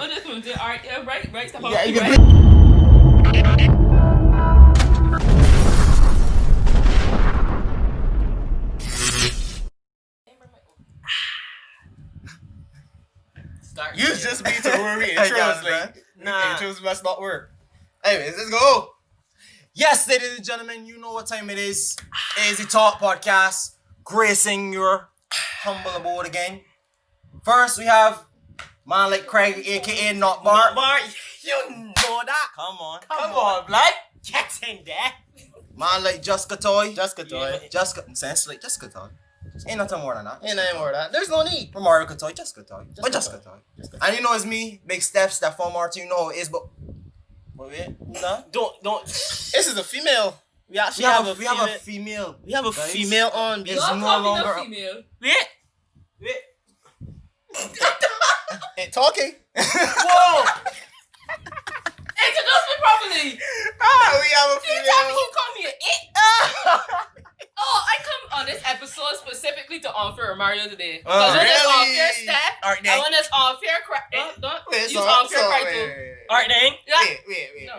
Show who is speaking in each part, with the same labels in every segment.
Speaker 1: I'm just going to do art. Yeah, right, Stephon.
Speaker 2: Yeah, you
Speaker 1: right.
Speaker 2: Use just me to where we intros, like, intros must not work. Anyways, let's go. Yes, ladies and gentlemen, you know what time it is. It is the Tawk Podcast, gracing your humble abode again. First, we have man like Kraigg, aka Not Bart.
Speaker 3: You know that.
Speaker 2: Come on,
Speaker 3: blood. Get in there.
Speaker 2: Man like JUCK.
Speaker 3: Cottoy.
Speaker 2: JUCK Cottoy. Ain't nothing more than that.
Speaker 3: Ain't nothing more than that. There's no need.
Speaker 2: Romario Cottoy, JUCK. And you know it's me, Big Stephon Martin. You know who it is, but wait, no.
Speaker 3: Don't. This is a female. We actually
Speaker 2: have a female.
Speaker 3: We have a female on.
Speaker 2: It's no longer
Speaker 1: female.
Speaker 3: Wait. Hey, talking.
Speaker 1: Whoa. Introduce me properly.
Speaker 3: We have a female.
Speaker 1: You tell me you call me an it. Oh, I come on this episode specifically to unfair Romario today. Because when it's unfair Steph, and when it's unfair Kraigg, use unfair Kraigg too.
Speaker 3: Alright then.
Speaker 2: Wait.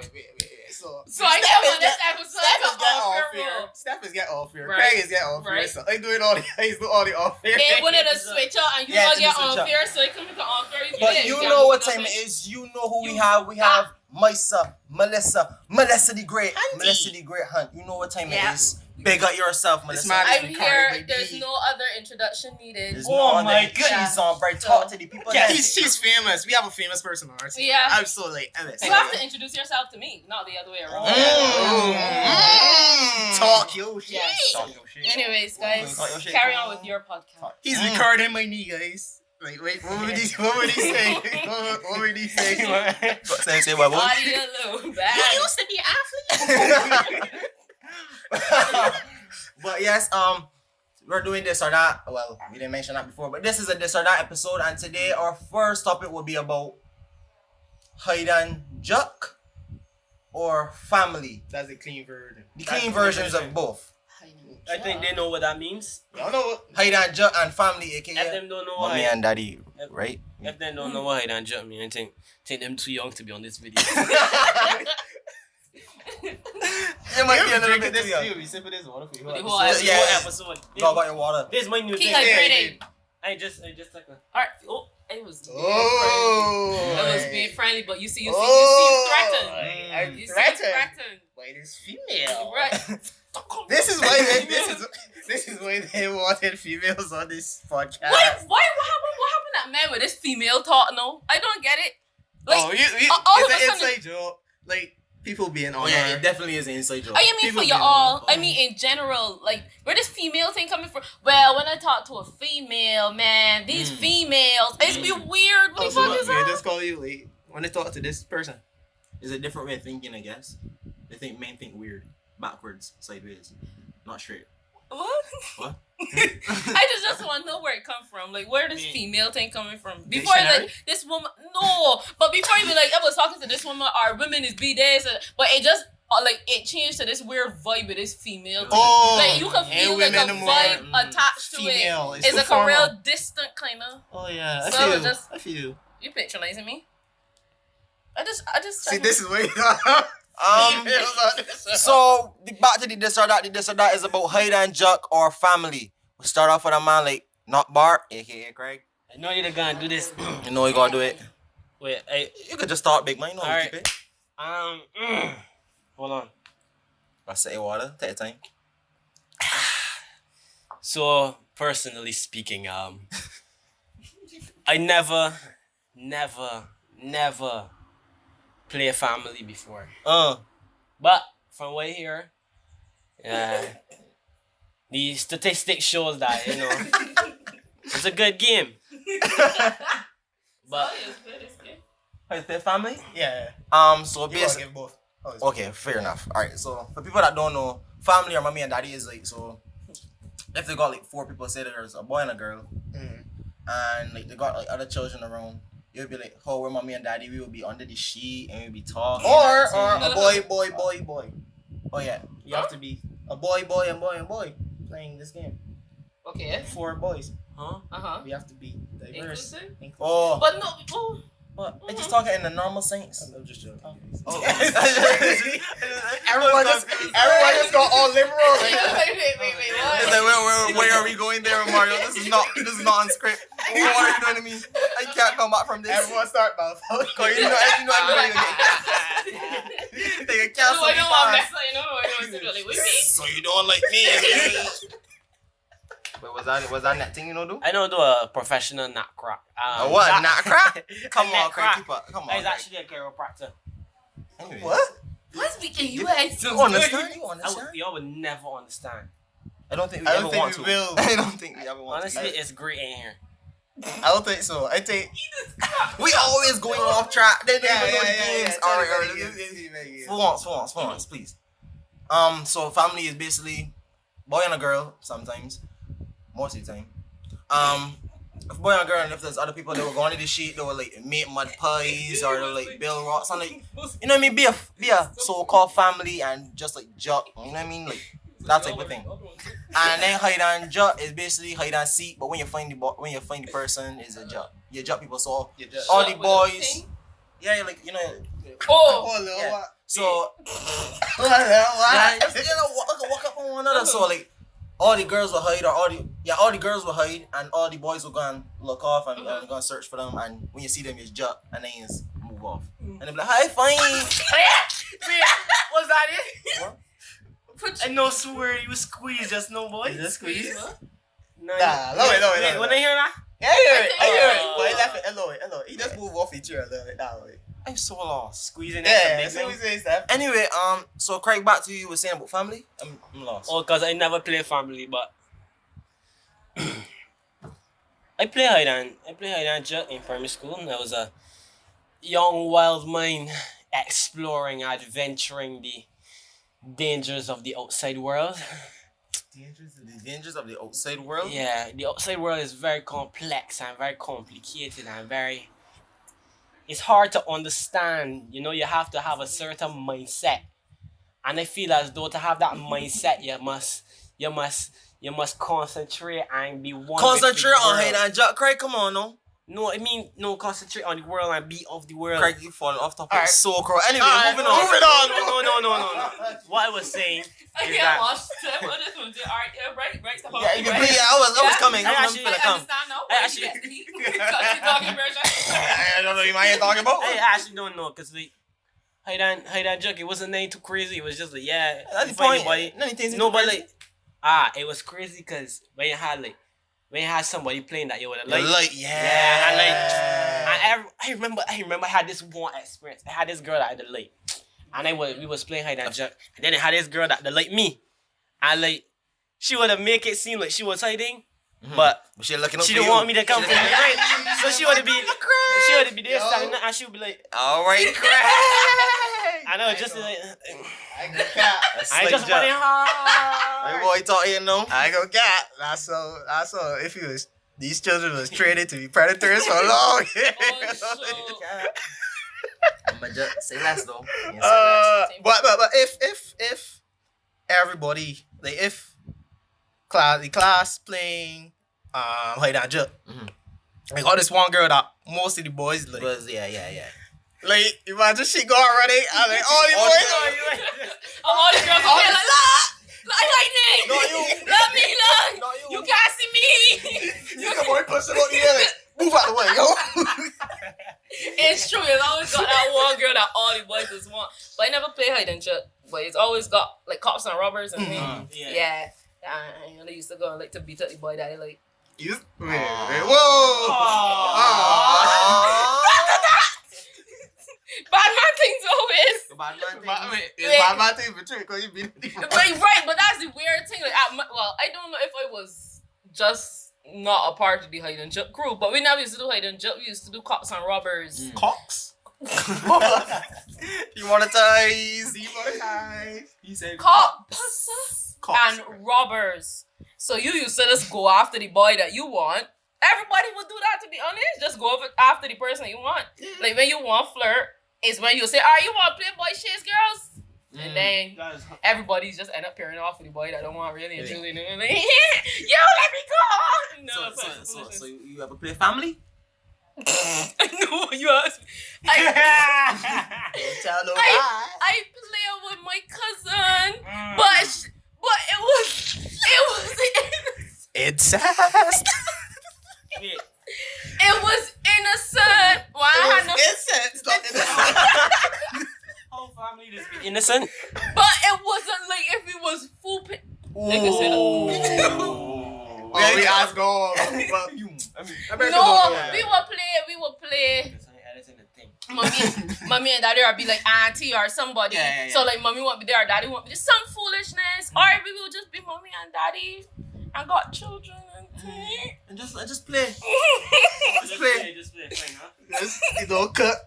Speaker 1: So I came on this episode to unfair.
Speaker 2: Steph is get off here.
Speaker 1: Right.
Speaker 2: Kraigg is get off here.
Speaker 1: Right.
Speaker 2: So I doing all the off here.
Speaker 1: They wanted to switch up and you all get unfair, so you come into unfair.
Speaker 2: But you know what time it is. You know who we have. We have Melissa the Great. Melissa the Great Hunt. You know what time it is. Big up yourself, Melissa.
Speaker 1: I'm here. There's no other introduction needed.
Speaker 2: Oh my goodness, bro. Talk to the people.
Speaker 3: Yeah, she's famous. We have a famous person on our team.
Speaker 1: Yeah.
Speaker 3: I'm so like,
Speaker 1: you have to introduce yourself to me, not the other way around.
Speaker 3: Talk your shit.
Speaker 1: Anyways, guys, carry on with your podcast.
Speaker 3: He's recording my knee, guys. Like, wait, what were these saying? What were these saying?
Speaker 2: Say what?
Speaker 1: Body alone, bad.
Speaker 3: You used to be athlete.
Speaker 2: But yes, we're doing this or that. Well, we didn't mention that before, but this is a this or that episode, and today our first topic will be about hide and JUCK or family.
Speaker 3: That's the clean version.
Speaker 2: The clean versions of both.
Speaker 4: I think they know what that means.
Speaker 3: Y'all know what
Speaker 2: hide and JUCK and family, aka
Speaker 4: If them don't know what
Speaker 2: mommy and daddy, right?
Speaker 4: If them don't know what hide and JUCK mean, I think them too young to be on this video.
Speaker 2: It might be a little bit too young.
Speaker 3: We sip this water for you.
Speaker 1: The whole episode.
Speaker 4: Episode.
Speaker 2: Go about your water.
Speaker 4: This is my new
Speaker 1: Keep
Speaker 4: thing.
Speaker 1: hydrated.
Speaker 4: I just like
Speaker 1: Alright. Oh, it was being
Speaker 3: Oh.
Speaker 1: friendly. It was being friendly, but you see threatened.
Speaker 3: I'm
Speaker 1: You
Speaker 3: threatened.
Speaker 1: seem threatened.
Speaker 3: Wait, it's female.
Speaker 1: Right.
Speaker 3: This is why they wanted females on this podcast.
Speaker 1: What happened? What happened that man with this female talk? No, I don't get it. Like, all of
Speaker 3: it's
Speaker 1: a
Speaker 3: an
Speaker 1: sudden,
Speaker 3: inside joke. Like, people being on
Speaker 2: Yeah, it definitely is an inside joke.
Speaker 1: I mean
Speaker 3: people
Speaker 1: for
Speaker 3: being
Speaker 1: y'all.
Speaker 3: on-
Speaker 1: I mean in general. Like, where this female thing coming from? Well, when I talk to a female, man, these females, it's be weird. What the fuck is
Speaker 3: They
Speaker 1: that?
Speaker 3: just call you late when they talk to this person.
Speaker 2: It's a different way of thinking, I guess. They think men think weird, backwards, sideways, not straight.
Speaker 1: What? I just want to know where it come from. Like, where this female thing coming from? Before,
Speaker 3: Dictionary?
Speaker 1: like, this woman, no. But before you be like, I was talking to this woman, or women is be this, but it just, like, it changed to this weird vibe with this female thing.
Speaker 3: Oh,
Speaker 1: Like, you can feel
Speaker 3: and
Speaker 1: like a
Speaker 3: women are more,
Speaker 1: vibe attached to
Speaker 3: female.
Speaker 1: it. It's
Speaker 3: too
Speaker 1: like a
Speaker 3: formal.
Speaker 1: real distant kind of.
Speaker 3: Oh yeah,
Speaker 1: So
Speaker 3: I feel.
Speaker 1: just-
Speaker 3: I feel.
Speaker 1: You patronizing me? I just.
Speaker 3: See, this is way.
Speaker 2: So back to the this or that. The this or that is about hide and JUCK or family. We start off with a man like Not Bart, aka Kraigg.
Speaker 4: I know you're gonna do this.
Speaker 2: You know you gotta do it.
Speaker 4: Wait,
Speaker 2: You could just start big, man. You know how to
Speaker 4: Alright.
Speaker 2: keep it.
Speaker 4: Hold on.
Speaker 2: I say water. Take your time.
Speaker 4: So personally speaking, I never play a family before. But from what I hear, the statistics shows that it's a good game. But
Speaker 2: How you play family?
Speaker 3: Yeah.
Speaker 2: So
Speaker 3: You gotta
Speaker 2: basically,
Speaker 3: give both.
Speaker 2: okay, fair enough. Alright, so for people that don't know, family or mommy and daddy is like, so if they got like 4 people, say there's a boy and a girl, and like they got like other children around, it would be like, how we're mommy and daddy, we would be under the sheet and we'd be talking.
Speaker 3: Or
Speaker 2: and
Speaker 3: a boy.
Speaker 2: oh yeah.
Speaker 3: You have to be a boy playing this game.
Speaker 1: Okay.
Speaker 3: 4 boys.
Speaker 4: huh?
Speaker 1: Uh huh.
Speaker 3: We have to be diverse.
Speaker 1: Inclusive?
Speaker 2: Oh.
Speaker 1: But no. Oh.
Speaker 2: But I just talking in the normal sense.
Speaker 3: I'm just joking.
Speaker 2: Oh.
Speaker 3: everyone just got all liberal.
Speaker 1: Wait,
Speaker 2: It's like, where are we going there, Mario? This is not on script. What are you doing to me? I can't come back from this.
Speaker 3: Everyone start mouth.
Speaker 2: Cause you know everybody gonna get. They can cancel me fast. So you don't like me? Wait, was that that thing you know do?
Speaker 4: I don't do a professional knot crack.
Speaker 2: What? Knot crack? Come on, Kraigg, keep up. Come on.
Speaker 4: He's actually a chiropractor.
Speaker 2: Anyway.
Speaker 3: What?
Speaker 1: What's between you and
Speaker 2: You understand? You understand?
Speaker 4: Y'all would never understand.
Speaker 2: I don't think we ever want to. I don't think we ever want to.
Speaker 4: Honestly, it's great in here.
Speaker 3: I don't think so. I think
Speaker 2: we always going off track. They don't even know the games. Alright. For once, please. So family is basically boy and a girl sometimes. Most of the time. If boy and girl, and if there's other people that were going to the sheet, they were like make mud pies or they like build rocks and like, you know what I mean? Be a so-called family and just like JUCK, you know what I mean? Like that type of thing. And then hide and JUCK is basically hide and seek, but when you find the person, is a JUCK. You JUCK people, so all the boys, yeah, like you know.
Speaker 3: what?
Speaker 2: So,
Speaker 3: What?
Speaker 2: walk up on one another. So like. All the girls will hide, all the girls will hide, and all the boys will go and look off and go and search for them. And when you see them, you just JUCK, and then you just move off. And they be like, "Hi, fine."
Speaker 4: Was that it?
Speaker 2: What?
Speaker 4: And no swear, you squeeze, just no boy.
Speaker 3: Just squeeze?
Speaker 4: No,
Speaker 3: Nah, no.
Speaker 4: When I hear that,
Speaker 3: I hear it. But he left it alone. He just move off each other a little bit that way.
Speaker 2: I'm so lost.
Speaker 4: squeezing
Speaker 3: Yeah,
Speaker 4: that's
Speaker 3: that's what we say, Steph.
Speaker 2: Anyway, so Kraigg, back to you were saying about family. I'm lost.
Speaker 4: Oh, cause I never play family, but I play hide and JUCK in primary school. And I was a young wild mind exploring, adventuring the dangers of the outside world.
Speaker 2: The dangers of the outside world.
Speaker 4: Yeah, the outside world is very complex and very complicated and very. It's hard to understand. You know, you have to have a certain mindset, and I feel as though to have that mindset, you must concentrate and be one.
Speaker 2: Concentrate on hide and JUCK, Kraigg. Come on, no.
Speaker 4: No, I mean no. Concentrate on the world and be of the world.
Speaker 2: Kraigg, you falling off topic
Speaker 3: Alright.
Speaker 2: so cruel. Anyway, moving on.
Speaker 4: No. What I was saying
Speaker 1: I
Speaker 4: is
Speaker 1: can't
Speaker 4: that
Speaker 1: watch Steph. I just want to do art. Right.
Speaker 2: Yeah, I was coming.
Speaker 1: I
Speaker 2: I'm
Speaker 1: understand
Speaker 2: gonna come.
Speaker 1: now.
Speaker 4: I actually-
Speaker 1: Talking version.
Speaker 2: I don't know what you might talking about.
Speaker 4: I actually don't know because like hide and JUCK, it wasn't nothing too crazy. It was just like
Speaker 2: That's the
Speaker 4: funny,
Speaker 2: point.
Speaker 4: buddy.
Speaker 2: No,
Speaker 4: But like it was crazy because when you had somebody playing that you would have like
Speaker 2: yeah.
Speaker 4: I remember I had this one experience. I had this girl that I did like, and we was playing hide and JUCK, and then I had this girl that liked me, and like she would have make it seem like she was hiding, but
Speaker 2: she looking up
Speaker 4: she
Speaker 2: for
Speaker 4: didn't
Speaker 2: you.
Speaker 4: want me to come from the right, so she would be there standing there, and she would be like,
Speaker 2: All right, Kraigg.
Speaker 4: I know, just like
Speaker 3: I go cat.
Speaker 4: I just running hard.
Speaker 2: Hey boy, talk here now.
Speaker 3: I go cat. That's so. If these children was trained to be predators for long.
Speaker 2: But just say less though.
Speaker 3: But if everybody like if the class playing hide and JUCK, I got this one girl that most of the boys like.
Speaker 2: Yeah.
Speaker 3: Like imagine she go already and like all the boys.
Speaker 1: All the girls are like, lightning!
Speaker 2: Not you.
Speaker 1: Let me look!
Speaker 2: Not
Speaker 1: You can't see me!
Speaker 3: You come on, pushing on the air like move out the way, yo.
Speaker 1: It's true, it's always got that one girl that all the boys just want. But I never play hide and JUCK. But it's always got like cops and robbers and things. Yeah. And they used to go and like to beat up the boy that they like.
Speaker 3: Whoa!
Speaker 1: Bad man things always.
Speaker 2: Bad
Speaker 3: man thing for true because you been.
Speaker 1: Right, but that's the weird thing. Like, I don't know if I was just not a part of the hide and JUCK crew, but we never used to do hide and JUCK. We used to do cops and robbers.
Speaker 3: Cox?
Speaker 2: Demonetize.
Speaker 3: He said
Speaker 1: Cops and robbers. So you used to just go after the boy that you want. Everybody would do that, to be honest. Just go after the person you want. Like when you want flirt, is when you say, you want to play boy chase girls? And then everybody's just end up pairing off with the boy that don't want really and truly. Like, yo, let me go. No,
Speaker 2: So you ever play family?
Speaker 1: I know what you asked me. I play with my cousin, but it was
Speaker 3: incest.
Speaker 1: It was innocent. Why I had no
Speaker 3: incest, not innocent.
Speaker 4: Whole family just be innocent.
Speaker 1: But it wasn't like if it was full pit. Like I said,
Speaker 3: we ask God.
Speaker 1: no, we will play. Mommy and daddy would be like auntie or somebody.
Speaker 2: Yeah.
Speaker 1: So like mommy won't be there, daddy won't be there. Some foolishness. Or we will just be mommy and daddy and got children and things.
Speaker 2: And just play.
Speaker 4: Just play. Fine, huh?
Speaker 3: Just, cook.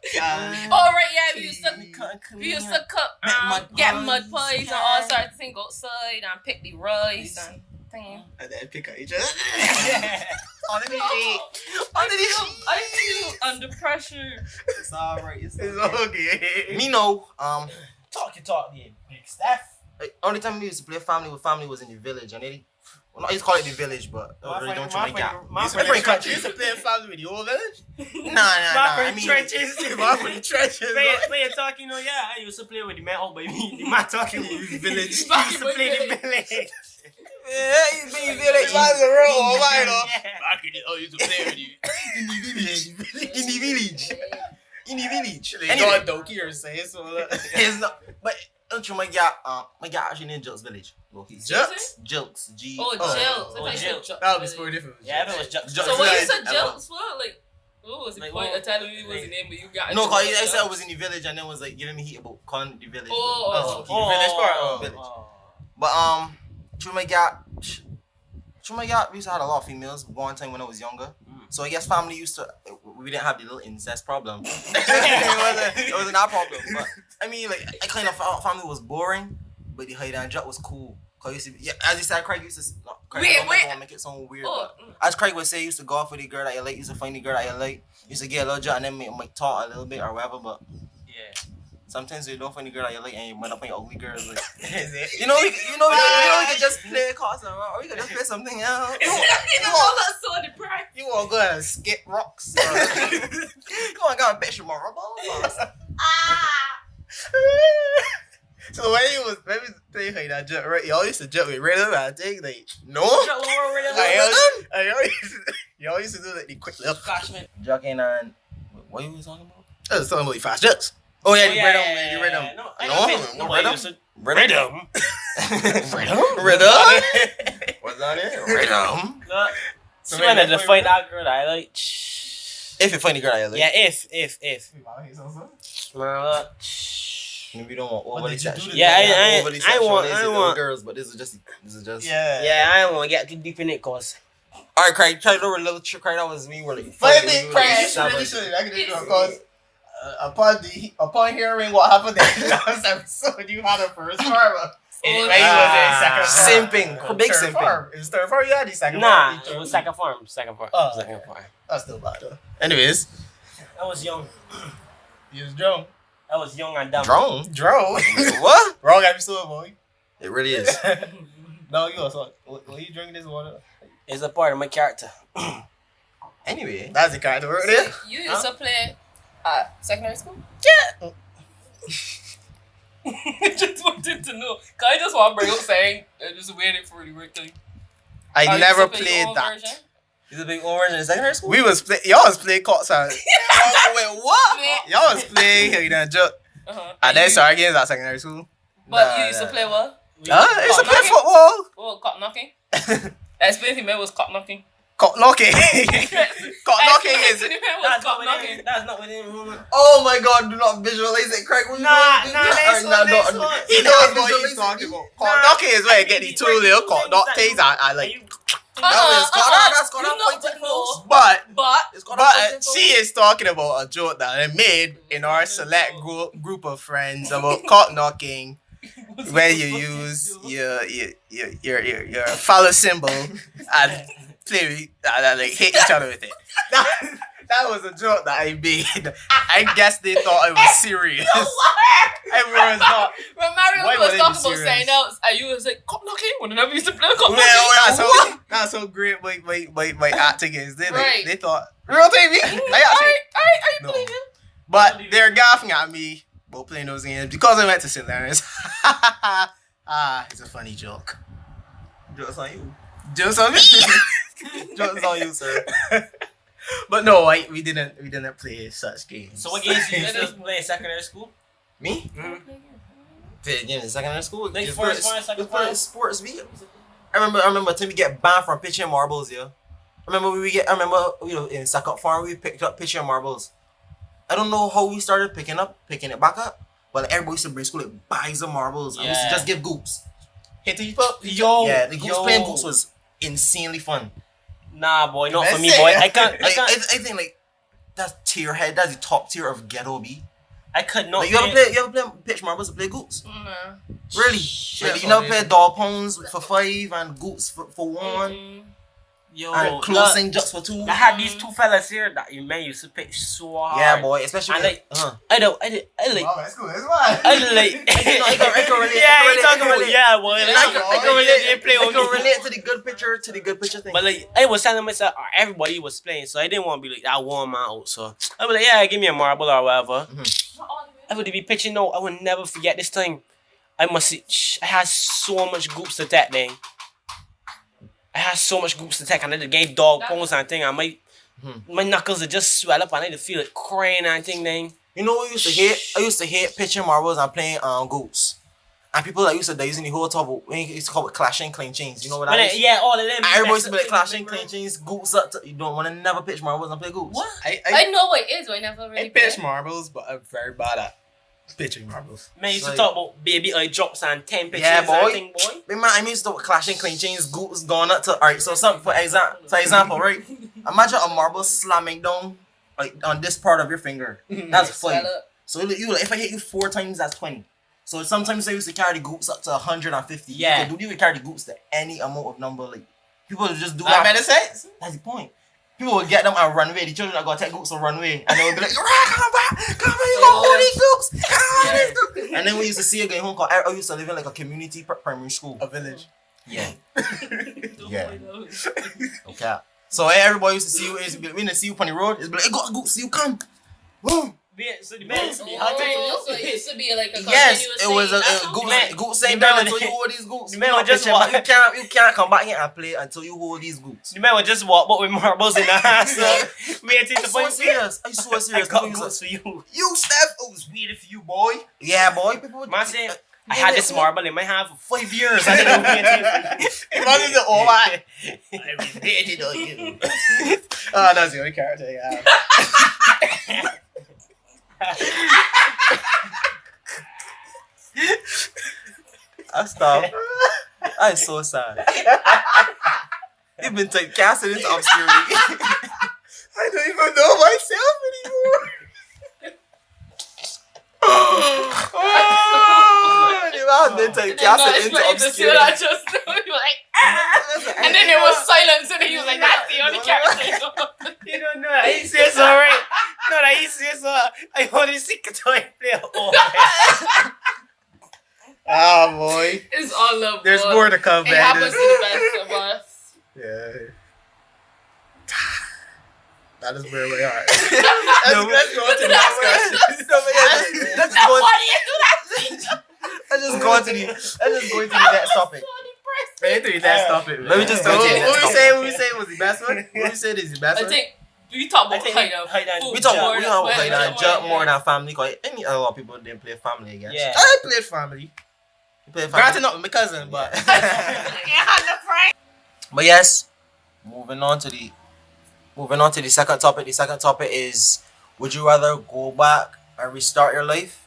Speaker 1: Oh right, yeah, we used to cook, get mud pies and all sorts of things outside and pick the rice and things.
Speaker 3: And then pick at each other.
Speaker 1: I feel under pressure.
Speaker 2: It's alright.
Speaker 3: It's okay.
Speaker 2: Me know.
Speaker 4: Talk, the big Steph.
Speaker 2: Only time we used to play family was in the village, and they. Well, not used to call it the village, but
Speaker 3: You used to play family with the whole village?
Speaker 2: Nah. I mean,
Speaker 3: trenches. Trenches.
Speaker 4: Play a talk, yeah. I used to play with the man out by me. The man talking with the village. I used to play the village.
Speaker 2: Yeah, he's being village.
Speaker 3: Back
Speaker 2: In
Speaker 3: I used to play with you.
Speaker 2: the village.
Speaker 3: They got donkey or say so.
Speaker 2: It's not, but don't you my guy actually named Jilk's village.
Speaker 3: Jilk's?
Speaker 2: Jilk's. G.
Speaker 1: Jilk's.
Speaker 4: Jilk's.
Speaker 3: That would be super different.
Speaker 4: Yeah, if it was Juck.
Speaker 1: So what you said Jilk's for? Like, what was the point of telling me was the name, but you got
Speaker 2: No, cause I said I was in the village and then was like giving me heat about calling it the village.
Speaker 3: Village part.
Speaker 2: Village. But through my gap, we used to have a lot of females one time when I was younger. So I guess family used to, we didn't have the little incest problem. it wasn't our problem. But I mean, like, I kind of felt family was boring, but the hide and drop was cool. Cause you see, as you said, Kraigg used to, I don't want to make it sound weird, but as Kraigg would say, used to go off with the girl that you like, used to find the girl that you like, used to get a little drop and then might talk a little bit or whatever, but
Speaker 4: yeah.
Speaker 2: Sometimes you don't find the girl that you like and you might up on your ugly girls. Like,
Speaker 3: Is
Speaker 2: you know, we can just play cards or we can just play something else. You want to go and skip rocks? Come on, go and bet your marbles.
Speaker 3: So when you was maybe play like that jump, right? Y'all used to jump with rhythm, I think. Like
Speaker 2: No.
Speaker 3: Y'all used to do like the quick little
Speaker 2: Jucking and what you was talking about?
Speaker 3: That was something about fast jumps.
Speaker 2: Oh yeah,
Speaker 3: the rhythm.
Speaker 2: No rhythm.
Speaker 3: Rhythm.
Speaker 2: What's on it? Rhythm.
Speaker 4: So when I find that girl that I like.
Speaker 2: If you find the girl that you like.
Speaker 4: Yeah, if.
Speaker 2: Maybe you don't want overly sexual.
Speaker 4: Yeah, I want
Speaker 2: girls, but this is just.
Speaker 4: Yeah, I don't want to get too deep in it, cause.
Speaker 2: Alright, Kraigg, try to do a little trick. Kraigg, that was me. We're like,
Speaker 3: Kraigg, really should. I can do it because upon hearing what happened in the last episode, you had a first farm.
Speaker 2: Simping, big simping.
Speaker 3: It was third farm. You had the second
Speaker 4: farm.
Speaker 3: Nah,
Speaker 4: it was second farm.
Speaker 3: That's still bad though. Anyways,
Speaker 4: I was young.
Speaker 3: You was drunk.
Speaker 4: I was young and dumb.
Speaker 3: Drunk?
Speaker 2: What?
Speaker 3: Wrong episode, boy.
Speaker 2: It really is.
Speaker 3: No, you also. Were you drinking this water?
Speaker 4: It's a part of my character.
Speaker 2: Anyway,
Speaker 3: that's the character right there.
Speaker 1: You used to play secondary school?
Speaker 3: Yeah.
Speaker 1: I just wanted to know. Cause I just want to bring up saying I just waiting for the right thing.
Speaker 3: I never played that.
Speaker 1: Version?
Speaker 2: Is it big orange in secondary school?
Speaker 3: Y'all was playing courts and
Speaker 2: wait, what?
Speaker 3: y'all was playing Juck. And then started games at secondary school.
Speaker 1: But you used to play what?
Speaker 3: I used to play football.
Speaker 1: Oh, cock knocking. Explain to me what was cock knocking.
Speaker 3: Cock knocking. Cock knocking is.
Speaker 1: That's
Speaker 4: not within.
Speaker 2: Oh my God! Do not visualize it, Kraigg. He
Speaker 3: knows what he's talking about. Cock knocking is where you get the two little cock knock things and like.
Speaker 2: That's gonna
Speaker 3: But she is talking about a joke that I made in our select group of friends about cock knocking, where you use your phallus symbol and play like hit each other with it. That was a joke that I made. I guess they thought it was serious. Everyone's not.
Speaker 1: Romario
Speaker 3: Why
Speaker 1: was
Speaker 3: would they
Speaker 1: talking
Speaker 3: be
Speaker 1: about
Speaker 3: serious?
Speaker 1: sign outs, and you was like, "Cup knocking." Whenever you used to play cup knocking.
Speaker 3: That's so great. My acting is.
Speaker 1: Right.
Speaker 3: They thought real TV.
Speaker 1: I
Speaker 3: No.
Speaker 1: believe you.
Speaker 3: But they're laughing at me about playing those games because I went to St. Lawrence. It's a funny joke.
Speaker 2: Jokes on you.
Speaker 3: Jokes on me.
Speaker 2: Jokes on you, sir.
Speaker 3: But no, we didn't play such games.
Speaker 4: So what games did you used to play in secondary school?
Speaker 2: Me? Played games in secondary school.
Speaker 4: Like
Speaker 2: Just
Speaker 4: first
Speaker 2: play-
Speaker 4: one, second
Speaker 2: just play
Speaker 4: one?
Speaker 2: sports video. I remember until we get banned from pitching marbles, yeah. I remember in Suck Farm we picked up pitching marbles. I don't know how we started picking it back up. But like, everybody used to bring school like bags of marbles and we used to just give goops.
Speaker 3: Hit the people.
Speaker 2: Yeah, the goops playing goops was insanely fun.
Speaker 4: Nah, boy, not for me,
Speaker 3: That's
Speaker 4: boy.
Speaker 3: it.
Speaker 4: I can't.
Speaker 2: I think like that's tier head. That's the top tier of ghetto B.
Speaker 4: I could not.
Speaker 2: Like, you ever play pitch marbles to play goops?
Speaker 1: Nah.
Speaker 2: Really?
Speaker 3: Shit,
Speaker 2: Like, you never
Speaker 3: man.
Speaker 2: play doll pounds for 5 and goops for 1
Speaker 4: Yo,
Speaker 2: and closing just for 2.
Speaker 4: I had these two fellas here that you man used to pitch so hard.
Speaker 2: Yeah, boy. Especially
Speaker 4: And
Speaker 2: like,
Speaker 4: I like.
Speaker 3: Wow, that's cool. That's why.
Speaker 4: I like.
Speaker 2: I can relate.
Speaker 4: Yeah,
Speaker 2: I
Speaker 4: you
Speaker 2: can
Speaker 4: talking about
Speaker 2: relate.
Speaker 4: yeah, boy.
Speaker 2: I can relate.
Speaker 4: They play
Speaker 2: I
Speaker 4: with
Speaker 2: can
Speaker 4: me.
Speaker 2: relate to the good picture thing.
Speaker 4: But like, I was telling myself, everybody was playing, so I didn't want to be like that one man out. So I was like, yeah, give me a marble or whatever. I would be pitching. No, I would never forget this time. I had so much goops to that thing. I had so much goops to take, and I did game dog pose and thing. And my knuckles would just swell up, and I would feel it crying and thing. Then
Speaker 2: You know what I used to hate? I used to hate pitching marbles and playing goops. And people that used to using the whole top, we used to call it clashing clean chains. You know what that is?
Speaker 4: yeah, all of them.
Speaker 2: And everybody used to be like clashing clean chains, goops up. You don't want to never pitch marbles and play goops.
Speaker 4: What?
Speaker 1: I know what it is, but I never really
Speaker 3: I pitch
Speaker 1: played.
Speaker 3: marbles, but I'm very bad at pitching marbles.
Speaker 4: Man, used to
Speaker 2: Like-
Speaker 4: talk about baby eye drops and 10 pitches
Speaker 2: Yeah, boy.
Speaker 4: and thing, boy.
Speaker 2: Man, I used to clashing clean chains, goops going up to. Alright, so for example, right? Imagine a marble slamming down like on this part of your finger. That's 5.
Speaker 1: Swell up.
Speaker 2: So if I hit you 4 times, that's 20. So sometimes I used to carry the goops up to 150.
Speaker 4: Yeah.
Speaker 2: You would carry the goops to any amount of number. Like people would just do
Speaker 3: That
Speaker 2: that.
Speaker 3: made sense.
Speaker 2: That's the point. People would get them and run away. The children are gonna take goops and run away, and they would be like, "Right, come back, you gonna hold these goops, come on, these goops." And then we used to see a guy home called. I used to live in like a community primary school.
Speaker 3: A village.
Speaker 2: Yeah. Yeah. Okay. So everybody used to see you. When they see you on the road, it's be like, "I got a goop, see you come." Boom.
Speaker 4: So the man used to be
Speaker 1: Oh,
Speaker 4: hunting.
Speaker 1: so it used to be like a
Speaker 2: Yes,
Speaker 1: continuous
Speaker 2: it was
Speaker 1: thing.
Speaker 2: a
Speaker 1: That's okay.
Speaker 2: goops ain't
Speaker 4: the man
Speaker 2: done
Speaker 4: would-
Speaker 2: until you hold these goops.
Speaker 4: the man would just
Speaker 2: You can't come back here and play until you hold these goops.
Speaker 4: The man would just walk up with marbles in the hand. So me and
Speaker 2: I'm
Speaker 4: Tita
Speaker 2: so
Speaker 4: point
Speaker 2: serious. I'm so
Speaker 4: I
Speaker 2: serious.
Speaker 4: got
Speaker 2: People
Speaker 4: goods
Speaker 2: used
Speaker 4: for you.
Speaker 3: You, Steph, it was weird for you, boy.
Speaker 2: to- Yeah, boy. People would.
Speaker 4: Man said, I had this marble in my hand for 5 years. I didn't know me and Tita.
Speaker 3: Imagine the all that.
Speaker 2: I related on you.
Speaker 3: Oh, that's the only character you have.
Speaker 2: I stopped. I'm so sad. You've been typecasted into obscurity.
Speaker 3: I don't even know myself anymore.
Speaker 2: I've been typecasted into obscurity.
Speaker 1: I just you were like, ah! And then there was silence, and then he was like, "That's the only character."
Speaker 4: You don't know. He says so right. No, that he says so. I want to see Cottoy play. Oh,
Speaker 3: Ah, boy.
Speaker 1: It's all love.
Speaker 3: There's
Speaker 1: boy.
Speaker 3: more to come,
Speaker 1: It
Speaker 3: man.
Speaker 1: happens to the best of us.
Speaker 3: Yeah. That is where we are.
Speaker 2: No,
Speaker 3: Let's go on to the next question.
Speaker 2: Let's
Speaker 1: That's
Speaker 2: go.
Speaker 1: funny you do that thing.
Speaker 2: Let's just go into the next topic.
Speaker 3: Let's stop it.
Speaker 2: Let me just
Speaker 3: So
Speaker 2: go to the
Speaker 3: what
Speaker 2: next
Speaker 3: we
Speaker 2: topic.
Speaker 3: saying? What we saying was the best one? What we said is the best
Speaker 1: I
Speaker 3: one?
Speaker 1: think we talk about
Speaker 4: I think
Speaker 1: kind of
Speaker 4: hide and-
Speaker 1: food
Speaker 2: We talk
Speaker 1: more
Speaker 2: about
Speaker 1: than-
Speaker 2: like
Speaker 1: more
Speaker 2: that jump
Speaker 1: than-
Speaker 2: more than family. Cause a lot of people didn't play family, I guess.
Speaker 4: yeah.
Speaker 3: I played family.
Speaker 2: You play
Speaker 3: Granted,
Speaker 2: family.
Speaker 3: not with my cousin, but
Speaker 2: But yes, moving on to the second topic. The second topic is: would you rather go back and restart your life,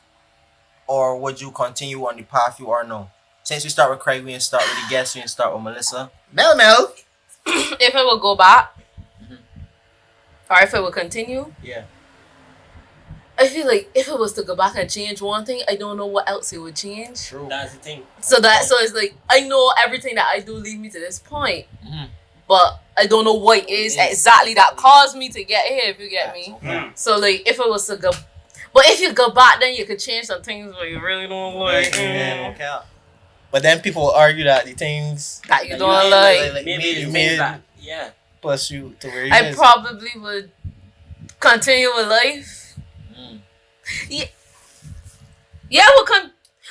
Speaker 2: or would you continue on the path you are now? Since we start with Kraigg, we can start with the guests. We can start with Melissa.
Speaker 3: Mel.
Speaker 1: If I would go back, or if I would continue,
Speaker 2: Yeah.
Speaker 1: I feel like if it was to go back and change one thing, I don't know what else it would change.
Speaker 2: True.
Speaker 4: That's the thing.
Speaker 1: So it's like I know everything that I do lead me to this point,
Speaker 2: Mhm.
Speaker 1: but I don't know what it is
Speaker 2: Yes.
Speaker 1: exactly that caused me to get here. If you get me.
Speaker 2: Yeah.
Speaker 1: So like if it was to go, But if you go back, then you could change some things that you really don't like.
Speaker 3: Okay. But then people will argue that the things
Speaker 1: that you don't like
Speaker 4: maybe you made that. Yeah.
Speaker 3: Plus you to where you
Speaker 1: I probably would continue with life. Yeah,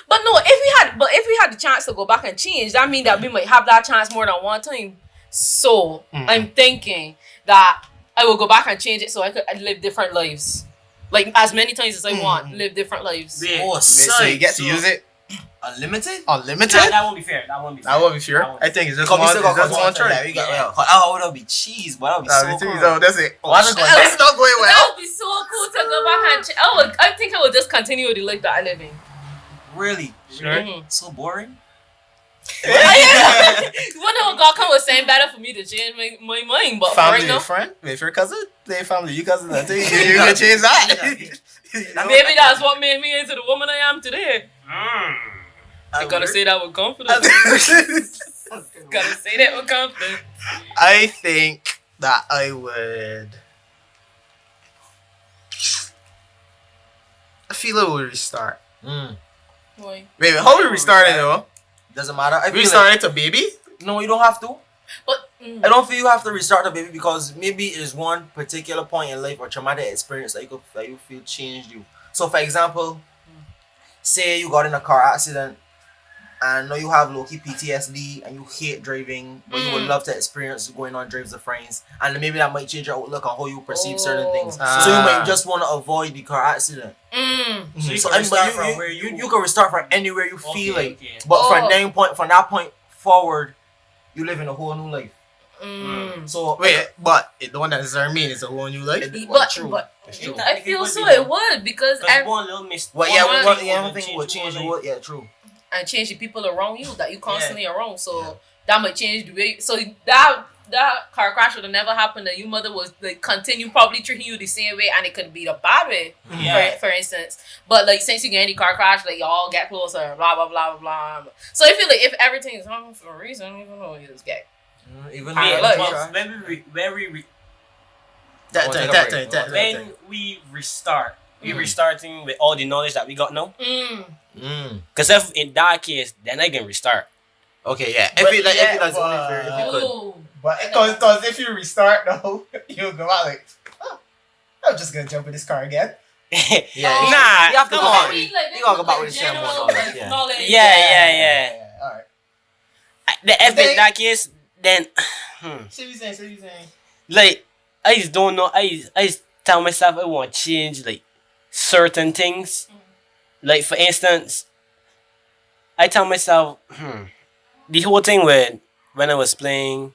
Speaker 1: but no, if we had the chance to go back and change, that means that we might have that chance more than one time. So I'm thinking that I will go back and change it so I could live different lives. Like as many times as I want, live different lives.
Speaker 3: So you get to use it
Speaker 2: unlimited?
Speaker 3: Unlimited?
Speaker 4: Nah, that won't be fair. That won't be fair.
Speaker 3: I think it's just one turn.
Speaker 2: That would be cheese, but that would be so cool.
Speaker 3: That's it.
Speaker 2: That's not going well.
Speaker 1: That would be so cool to go back and I think I would just continue with the life that I live in.
Speaker 2: Really?
Speaker 3: Sure.
Speaker 2: So boring?
Speaker 1: One of God come was saying better for me to change my mind, but
Speaker 3: family,
Speaker 1: right now,
Speaker 3: friend, if your cousin, they family, you cousin, I think you can change that.
Speaker 1: Maybe that's what made me into the woman I am today. I gotta say that with confidence. Gotta say that with confidence.
Speaker 3: I think that I would. I feel I would restart.
Speaker 1: Why?
Speaker 3: Wait, how would we restart it though?
Speaker 2: Doesn't matter.
Speaker 3: We restart it to baby?
Speaker 2: No, you don't have to.
Speaker 1: But
Speaker 2: I don't feel you have to restart the baby because maybe it's one particular point in life or traumatic experience that you feel changed you. So for example, say you got in a car accident and now you have low-key PTSD and you hate driving, but you would love to experience going on drives with friends, and maybe that might change your outlook on how you perceive certain things. So you might just want to avoid the car accident.
Speaker 4: So you can restart from where
Speaker 2: you can restart from anywhere you feel like.
Speaker 4: Okay.
Speaker 2: But from that point forward, you live in a whole new life. So
Speaker 3: but it don't necessarily mean it's a whole new life.
Speaker 1: But
Speaker 3: it's true.
Speaker 1: I feel so it would because
Speaker 4: one little mistake.
Speaker 2: One thing will change the world. Yeah, true.
Speaker 1: And change the people around you that you constantly around. So that might change the way. So that car crash would have never happened. And your mother was like continue probably treating you the same way, and it could be the bad way. For instance, but like since you get any car crash, like y'all get closer. Blah blah blah blah blah. So I feel like if everything is wrong for a reason, even though you just get.
Speaker 2: Even
Speaker 4: when we restart, we restarting with all the knowledge that we got now. Because if in that case, then I can restart.
Speaker 2: Okay, yeah. If that's only fair, if you could.
Speaker 3: But because if you restart though, you'll go out like, I'm just gonna jump in this car again.
Speaker 4: Nah, come on.
Speaker 2: You gotta go back with the same knowledge.
Speaker 4: Yeah.
Speaker 3: Alright.
Speaker 4: If in that case, then
Speaker 3: Say what you saying.
Speaker 4: like I just don't know. I just tell myself I want to change like certain things. Like for instance, I tell myself the whole thing with when I was playing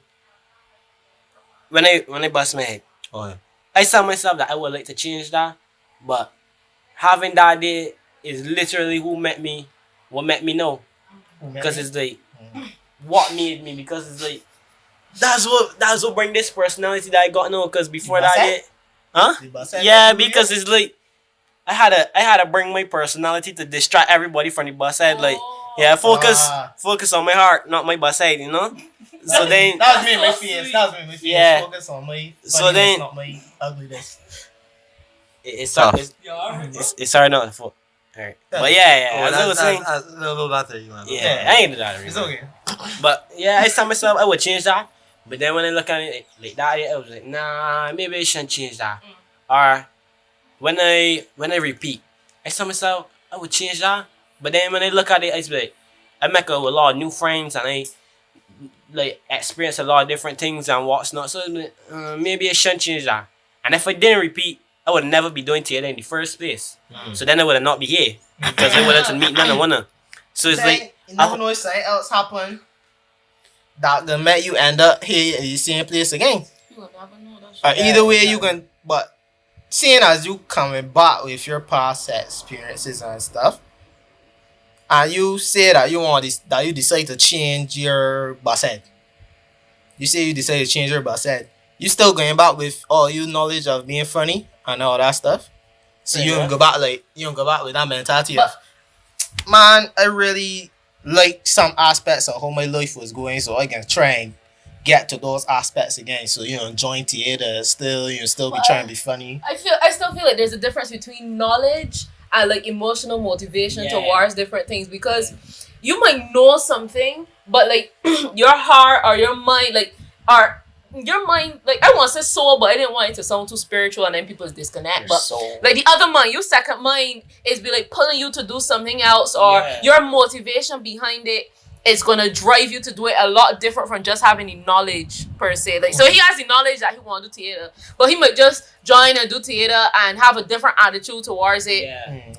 Speaker 4: when I bust my head. I tell myself that I would like to change that, but having that day is literally what met me know. Because it's like what made me, because it's like that's what bring this personality that I got now. Because before that day, yeah, because it's like I had to bring my personality to distract everybody from the bus side. Like, yeah, focus on my heart, not my bus side, you know. So then
Speaker 3: that was me, my fears.
Speaker 4: Yeah.
Speaker 3: Focus on my
Speaker 4: So
Speaker 3: not my ugliness.
Speaker 4: It's hard not to focus. Alright. But yeah, as I was saying,
Speaker 2: a little better, you know.
Speaker 4: Yeah, I ain't do that.
Speaker 3: It's okay.
Speaker 4: But yeah, I tell myself I would change that. But then when I look at it like that, I was like, nah, maybe I shouldn't change that. Or when I repeat, I tell myself I would change that. But then when I look at it, I like I make a lot of new friends and I like experience a lot of different things and what's not. So maybe I shouldn't change that. And if I didn't repeat, I would never be doing theater in the first place. So then I would not be here because I wouldn't meet none of one. So it's like
Speaker 3: you never know if something else happen that gonna make you end up here in the same place again.
Speaker 1: You will never know that shit.
Speaker 3: Either way you can, but seeing as you coming back with your past experiences and stuff, and you say that you decide to change your bus head. You say you decide to change your bus head. You still going back with all your knowledge of being funny and all that stuff. So you don't go back with that mentality of, man, I really like some aspects of how my life was going, so I can try and get to those aspects again. So enjoying theater still be trying to be funny.
Speaker 1: I still feel like there's a difference between knowledge and like emotional motivation towards different things, because you might know something, but like your heart or your mind, like I want to say soul, but I didn't want it to sound too spiritual and then people disconnect.
Speaker 3: Your
Speaker 1: but
Speaker 3: soul.
Speaker 1: like the other mind, your second mind is be like pulling you to do something else, or your motivation behind it is gonna drive you to do it a lot different from just having the knowledge per se. Like so he has the knowledge that he want to do theater, but he might just join and do theater and have a different attitude towards it.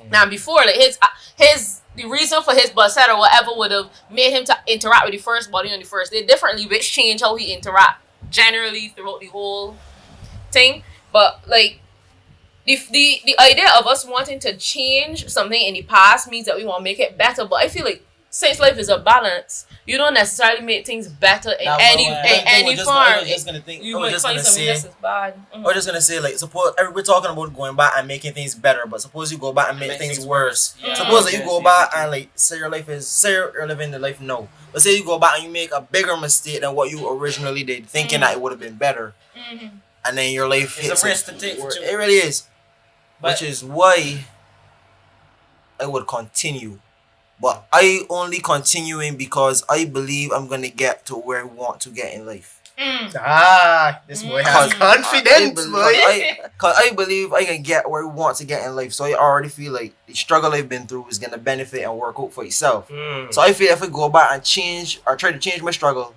Speaker 1: Now before, like the reason for his bus set or whatever would have made him to interact with the first body on the first day differently, which changed how he interact generally throughout the whole thing. But like the idea of us wanting to change something in the past means that we want to make it better. But I feel like since life is a balance, you don't necessarily make things better in any form.
Speaker 2: I was just gonna say, like, suppose we're talking about going back and making things better, but suppose you go back and make things worse. Suppose that you go back and like say you're living the life now. But say you go back and you make a bigger mistake than what you originally did, thinking that it would have been better, and then your life hits
Speaker 4: a risk to take.
Speaker 2: It really is, which is why I would continue. But I only continuing because I believe I'm gonna get to where I want to get in life.
Speaker 3: This boy has confidence,
Speaker 2: Cause I believe I can get where I want to get in life. So I already feel like the struggle I've been through is gonna benefit and work out for itself. So I feel if I go back and change or try to change my struggle,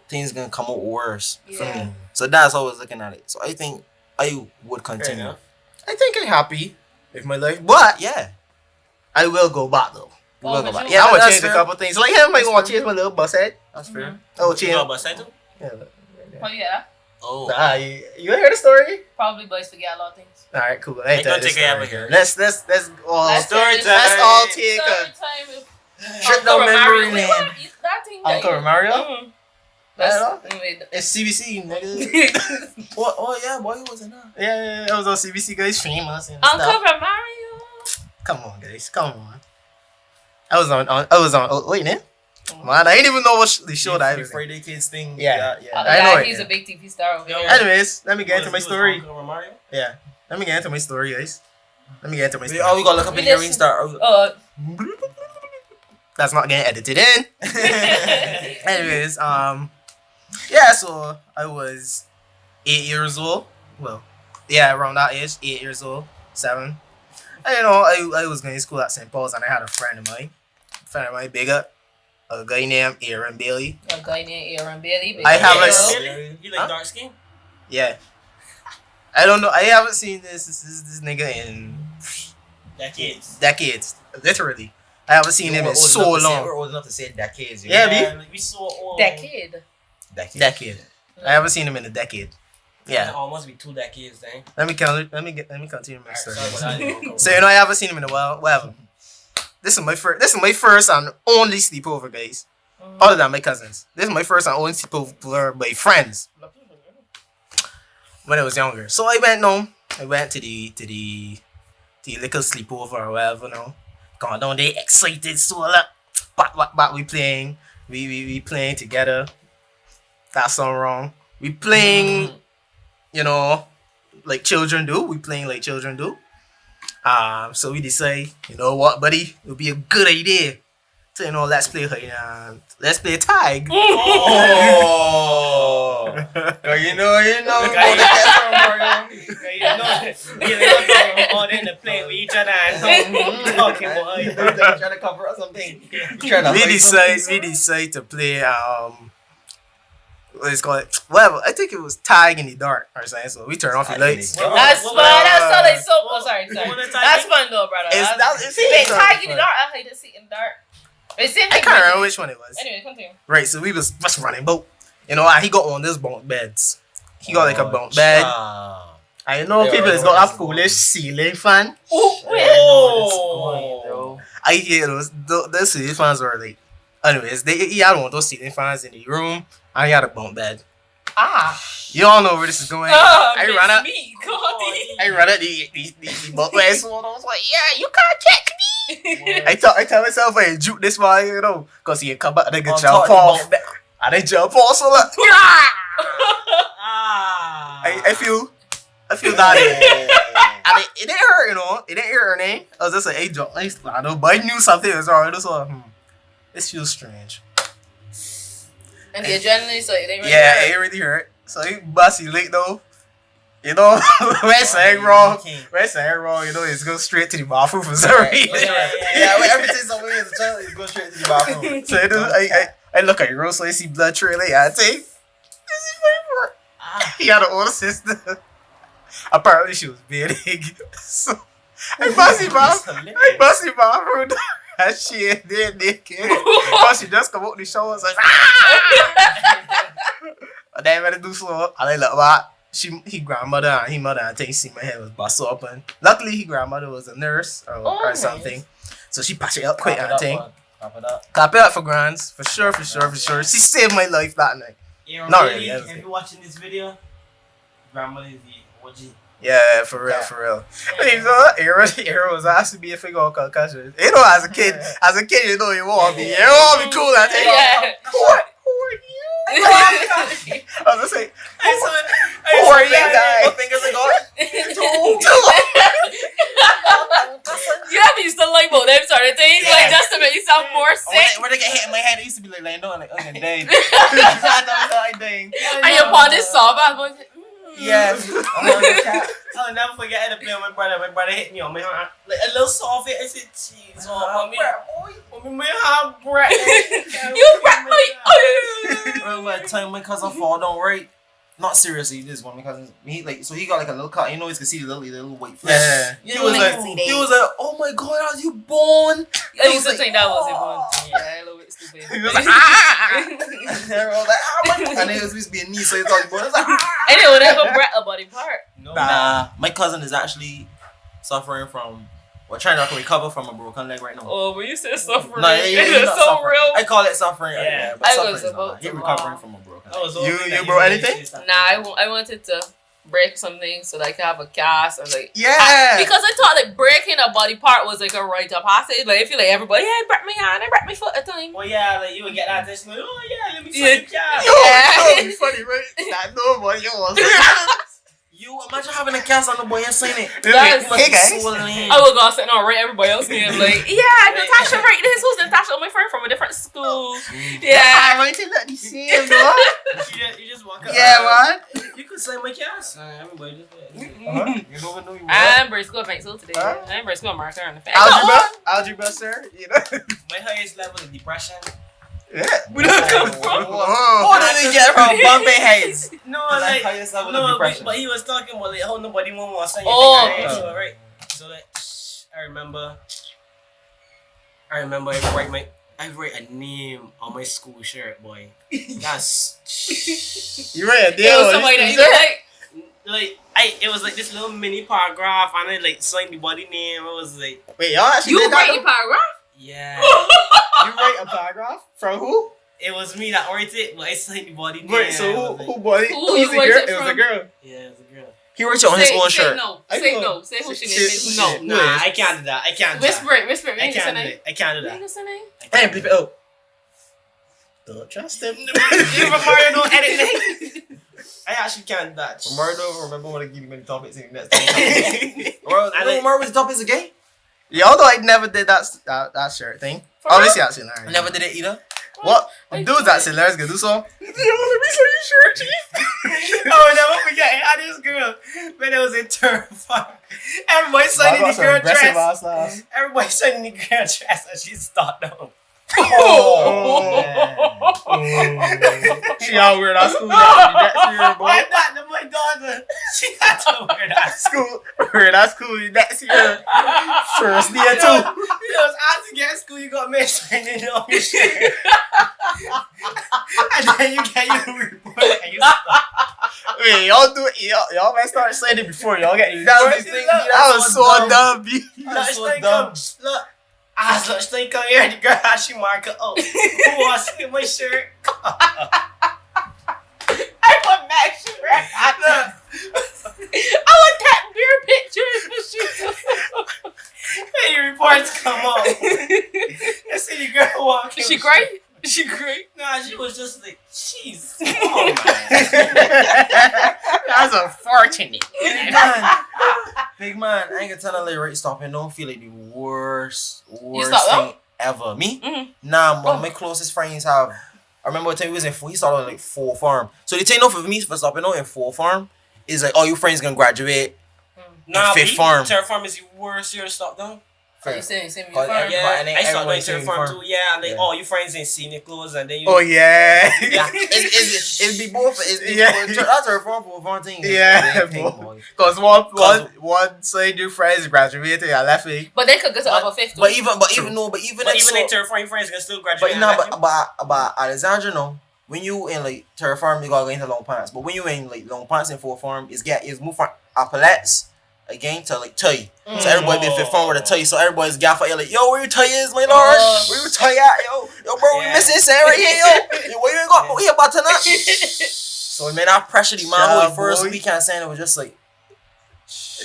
Speaker 2: things gonna come out worse for me. So that's how I was looking at it. So I think I would continue.
Speaker 3: I think I'm happy with my life, but I will go back though.
Speaker 2: We'll go back.
Speaker 3: I want to change a couple things. Like him, I want to change my little bus head.
Speaker 2: That's fair.
Speaker 3: Oh, change.
Speaker 4: Bus head too?
Speaker 1: Yeah.
Speaker 3: Oh. You hear the story?
Speaker 1: Probably boys forget a lot of things.
Speaker 3: All right, cool.
Speaker 4: I don't think I ever hear.
Speaker 3: Let's all
Speaker 4: story time.
Speaker 3: Let's all take
Speaker 1: a
Speaker 3: trip down memory lane.
Speaker 1: Uncle
Speaker 3: Romario? It's CBC, nigga.
Speaker 2: Oh yeah, boy, he was in that.
Speaker 3: Yeah, I was on CBC, guys. Famous and
Speaker 1: Uncle
Speaker 3: stuff.
Speaker 1: Romario.
Speaker 3: Come on, guys. Come on. I was on. Oh, wait, man. Man, I didn't even know what the show that I was.
Speaker 2: Friday Kids thing.
Speaker 3: Yeah.
Speaker 1: I know he's a big TV star.
Speaker 3: Anyways, let me get into my story.
Speaker 4: Uncle Romario?
Speaker 3: Yeah. Let me get into my story, guys. Let me get into my story.
Speaker 2: Oh, we gotta look up in your restart.
Speaker 3: That's not getting edited in. Anyways, yeah, so I was 8 years old. Well, yeah, around that age, 8 years old, 7. And I was going to school at St. Paul's and I had a friend of mine, big up, a guy named Aaron Bailey. I have
Speaker 4: You like dark skin?
Speaker 3: Yeah. I don't know. I haven't seen this nigga in decades. Literally. I haven't seen him in so long.
Speaker 2: We're old enough to say decades.
Speaker 3: Yeah,
Speaker 4: we so old.
Speaker 1: Decade.
Speaker 3: I haven't seen him in a decade. Yeah.
Speaker 4: It almost be 2 decades then.
Speaker 3: Let me continue my story.
Speaker 4: Right,
Speaker 3: So I haven't seen him in a while. Whatever. This is my first and only sleepover, guys. Other than my cousins. This is my first and only sleepover by friends. When I was younger. So I went to the little sleepover or whatever, Gone down there excited, so but we playing. We playing together. That's not wrong. We playing, like children do. We playing like children do. So we decide, you know what, buddy? It would be a good idea to, let's play tag.
Speaker 2: Oh, you know.
Speaker 4: All in the play with each other and talking about it.
Speaker 2: Trying to cover up something.
Speaker 3: We decide to play what is called whatever. I think it was tag in the dark or something. So we turn off the lights.
Speaker 1: That's fun. That's so. Oh, sorry. That's fun though, brother. Tag in the dark. I hate to see in the dark.
Speaker 3: I can't remember which one it was.
Speaker 1: Anyway, continue.
Speaker 3: Right, so we was just running boat. He got one of those bunk beds. He got like a bunk bed. I know people has got a foolish ceiling fan. I hear those ceiling fans were like, anyways, he had one of those ceiling fans in the room and he had a bunk bed. You all know where this is going. I ran out the bunk bed, so I was like, yeah, you can't catch me. I tell myself I juke this one, because he come back and get your off. And they jump also like, I feel that and it didn't hurt, you know. It didn't hurt her name. I was just like, hey, Jock, I know, but I knew something was wrong. Just like, this feels strange.
Speaker 1: And the adrenaline, so it ain't really
Speaker 3: yeah,
Speaker 1: hurt.
Speaker 3: it really hurt. So he bust you late though. You know, when something wrong, you know, it's go straight to the bathroom for some reason.
Speaker 2: Yeah, when everything's somewhere in the child, it's go straight to the bathroom.
Speaker 3: So you know, I look at your so I see blood trailing. I think this is my fault. He had an older sister. Apparently she was big. So I bust him bathroom. And she ain't there naked. Because she just come out the shower and says, and then when I do slow, and I look back, he grandmother and his mother, I think see my head was busted up. And luckily, his grandmother was a nurse or something. So she patched it up quick, I think. Clap it up for Grands. For sure. She saved my life that night. Not really.
Speaker 4: If you're watching this video, grandmother is the OG.
Speaker 3: Yeah, for real. Aaron was asking me if I got concussion. You know, as a kid, you know, you want to be cool. I think.
Speaker 1: Yeah.
Speaker 3: Who are you? I was just like, who are you guys?
Speaker 2: What fingers I got?
Speaker 1: You have to use the like both them sort of things, like just to make you sound more sick.
Speaker 2: When I get hit in my head, I used to be like laying down like, I'm dang. I'm dang.
Speaker 1: And your pawn is soft, I'm going to
Speaker 2: Yes.
Speaker 4: I'll never forget to play with my brother. My brother hit me on my hand. Like a little soft hit. I said, jeez, mommy, my hand breath.
Speaker 1: You breath me.
Speaker 2: Remember that time my cousin fall down, right? Not seriously, this is one of my cousins. He got like a little cut. You know, you can see the little white flag.
Speaker 3: Yeah.
Speaker 2: He was like, oh my god, are you born?
Speaker 1: I used to think that was it, but yeah, a little bit stupid.
Speaker 3: He was like,
Speaker 2: And they were all like, oh my god. And it was supposed to be a knee, so he thought he was born. I was like,
Speaker 1: And they would never breath a body part.
Speaker 2: Nah, my cousin is actually suffering from, trying to recover from a broken leg right now.
Speaker 1: Oh, when you said suffering,
Speaker 2: No,
Speaker 1: it's
Speaker 2: not
Speaker 1: so
Speaker 2: suffering.
Speaker 1: real.
Speaker 2: I call it suffering.
Speaker 4: Yeah.
Speaker 2: But
Speaker 1: I
Speaker 2: suffering
Speaker 1: was
Speaker 2: is
Speaker 1: about
Speaker 2: not. He's
Speaker 1: to
Speaker 2: recovering
Speaker 1: laugh.
Speaker 2: from a broken leg.
Speaker 3: You broke anything?
Speaker 1: Nah, I wanted to break something so that I could have a cast and like because I thought like breaking a body part was like a rite of passage. Like I feel like everybody, I break my hand, I break my foot at a time.
Speaker 4: Well, yeah, like you would get that attention. Like, oh yeah, let me see
Speaker 1: Yeah.
Speaker 4: the cat.
Speaker 3: That would be funny, right? That nobody else.
Speaker 2: You imagine having a cast on the boy and saying it.
Speaker 1: That's-
Speaker 2: Hey guys. So lame.
Speaker 1: I would go sitting on right everybody else name like, yeah, Natasha right this was Natasha, my friend from a different school. Yeah.
Speaker 3: I think that the same, though.
Speaker 4: You just walk up.
Speaker 3: Yeah, man.
Speaker 4: You could say my cast. Everybody just
Speaker 2: You never know you
Speaker 1: I'm British school pencil today.
Speaker 3: Huh?
Speaker 1: I'm British school marker on the face.
Speaker 3: Algebra, sir. You know.
Speaker 4: my highest level of depression.
Speaker 3: Yeah.
Speaker 1: We don't come from.
Speaker 2: Who did he get from Bombay Heights?
Speaker 4: No,
Speaker 2: That's
Speaker 4: like
Speaker 2: highest level of
Speaker 4: no,
Speaker 2: depression.
Speaker 4: but he was talking about like how nobody want to say
Speaker 1: Oh.
Speaker 4: anything. So right. So like I remember I write a name on my school shirt, boy. That's
Speaker 3: You ready?
Speaker 1: It was somebody that you like.
Speaker 4: it was like this little mini paragraph and I like signed the body name. It was like
Speaker 3: Wait, y'all actually
Speaker 1: You
Speaker 3: did
Speaker 1: write
Speaker 3: that?
Speaker 1: your paragraph?
Speaker 4: yeah.
Speaker 3: You write a paragraph? From who?
Speaker 4: It was me that wrote it, but I signed the body name.
Speaker 3: Wait, so who bought it?
Speaker 1: Who
Speaker 3: Who's
Speaker 1: you
Speaker 3: the
Speaker 1: wrote
Speaker 3: girl?
Speaker 1: it
Speaker 3: It was a
Speaker 1: from?
Speaker 3: girl.
Speaker 4: Yeah, it was a girl.
Speaker 2: He wrote it on his own
Speaker 1: Say
Speaker 2: shirt.
Speaker 1: no.
Speaker 3: I
Speaker 1: Say
Speaker 3: know.
Speaker 1: no. Say who she
Speaker 3: Say-
Speaker 1: name is.
Speaker 3: say-
Speaker 1: No.
Speaker 4: Nah, I can't do that. I can't do that.
Speaker 1: Whisper it.
Speaker 4: I can't do that. I can't do
Speaker 1: You
Speaker 4: that.
Speaker 1: ain't gonna say name?
Speaker 3: Hey, bleep it out. Don't trust him.
Speaker 4: You Romario don't edit me. I actually can't do that.
Speaker 2: Romario don't remember what I give you many topics in the next time. Romario was topics again?
Speaker 3: Y'all know I never did that shirt thing.
Speaker 1: For
Speaker 3: Obviously, actually,
Speaker 2: I
Speaker 3: Larry.
Speaker 2: never did it either.
Speaker 3: What?
Speaker 1: Why
Speaker 3: Dudes
Speaker 1: you
Speaker 3: actually, Larry's gonna do so. Yo, let me see your shirt, chief.
Speaker 4: Oh, never forget. I had this girl when it was in term 5. Everybody signed in the girl dress. Everybody signed in the girl dress and she stopped down.
Speaker 3: Oh. She out weird at school. That's year, boy.
Speaker 4: Why not? My daughter. She had to wear that.
Speaker 3: School. Weird at school. That's your first day too.
Speaker 4: You know, as you get to school, you got me signing on your shirt. And then you get your report and you stop.
Speaker 3: Wait, y'all do it. Y'all might start saying it before y'all get your
Speaker 2: That
Speaker 3: report.
Speaker 2: was the thing,
Speaker 3: That was so dumb, B.
Speaker 4: Lunch
Speaker 2: so
Speaker 4: thing
Speaker 2: dumb.
Speaker 4: come. Look. As lunch thing come here, the girl had she mark it up. Who wants to see my shirt?
Speaker 1: I want Max shirt. I want that beer pictures for shoes.
Speaker 4: Hey, your reports come on. You see the girl walking.
Speaker 1: Is she great? Is she great?
Speaker 4: Nah, she was just like,
Speaker 3: That's unfortunate.
Speaker 2: Big man, I ain't gonna tell her right stopping. Don't feel like the worst
Speaker 1: stop
Speaker 2: thing ever. Me?
Speaker 1: Mm-hmm.
Speaker 2: Nah, one of my closest friends have. I remember the time we was in he started like 4 farm. So the thing off of me for stopping out in 4 farm is like all your friends gonna graduate in 5th farm.
Speaker 4: 3rd farm is the worst year to stop down.
Speaker 1: You saying same
Speaker 4: Yeah, I started doing 3rd farm too. Yeah, and all your friends in senior clothes and then you.
Speaker 3: Oh yeah.
Speaker 2: It'd be both. That's 3rd farm, 4th farm thing.
Speaker 3: Yeah, because one side your friends graduated, I left it.
Speaker 1: But they could go to upper 5th.
Speaker 2: But even in
Speaker 4: 3rd farm, your friends can still graduate.
Speaker 2: But Alexandra, no. When you in like 3rd farm, you gotta go into long pants. But when you in like long pants in 4th farm, it's move from epaulets again to like tie. So everybody be in 5th farm with a tie. So everybody's gaff out here like, yo, where your tie is, my lord? Where your tie at, yo, bro, we missing Sam right here, yo. Where you ain't got? We here about tonight. So man, I pressured the man. First weekend saying it was just like.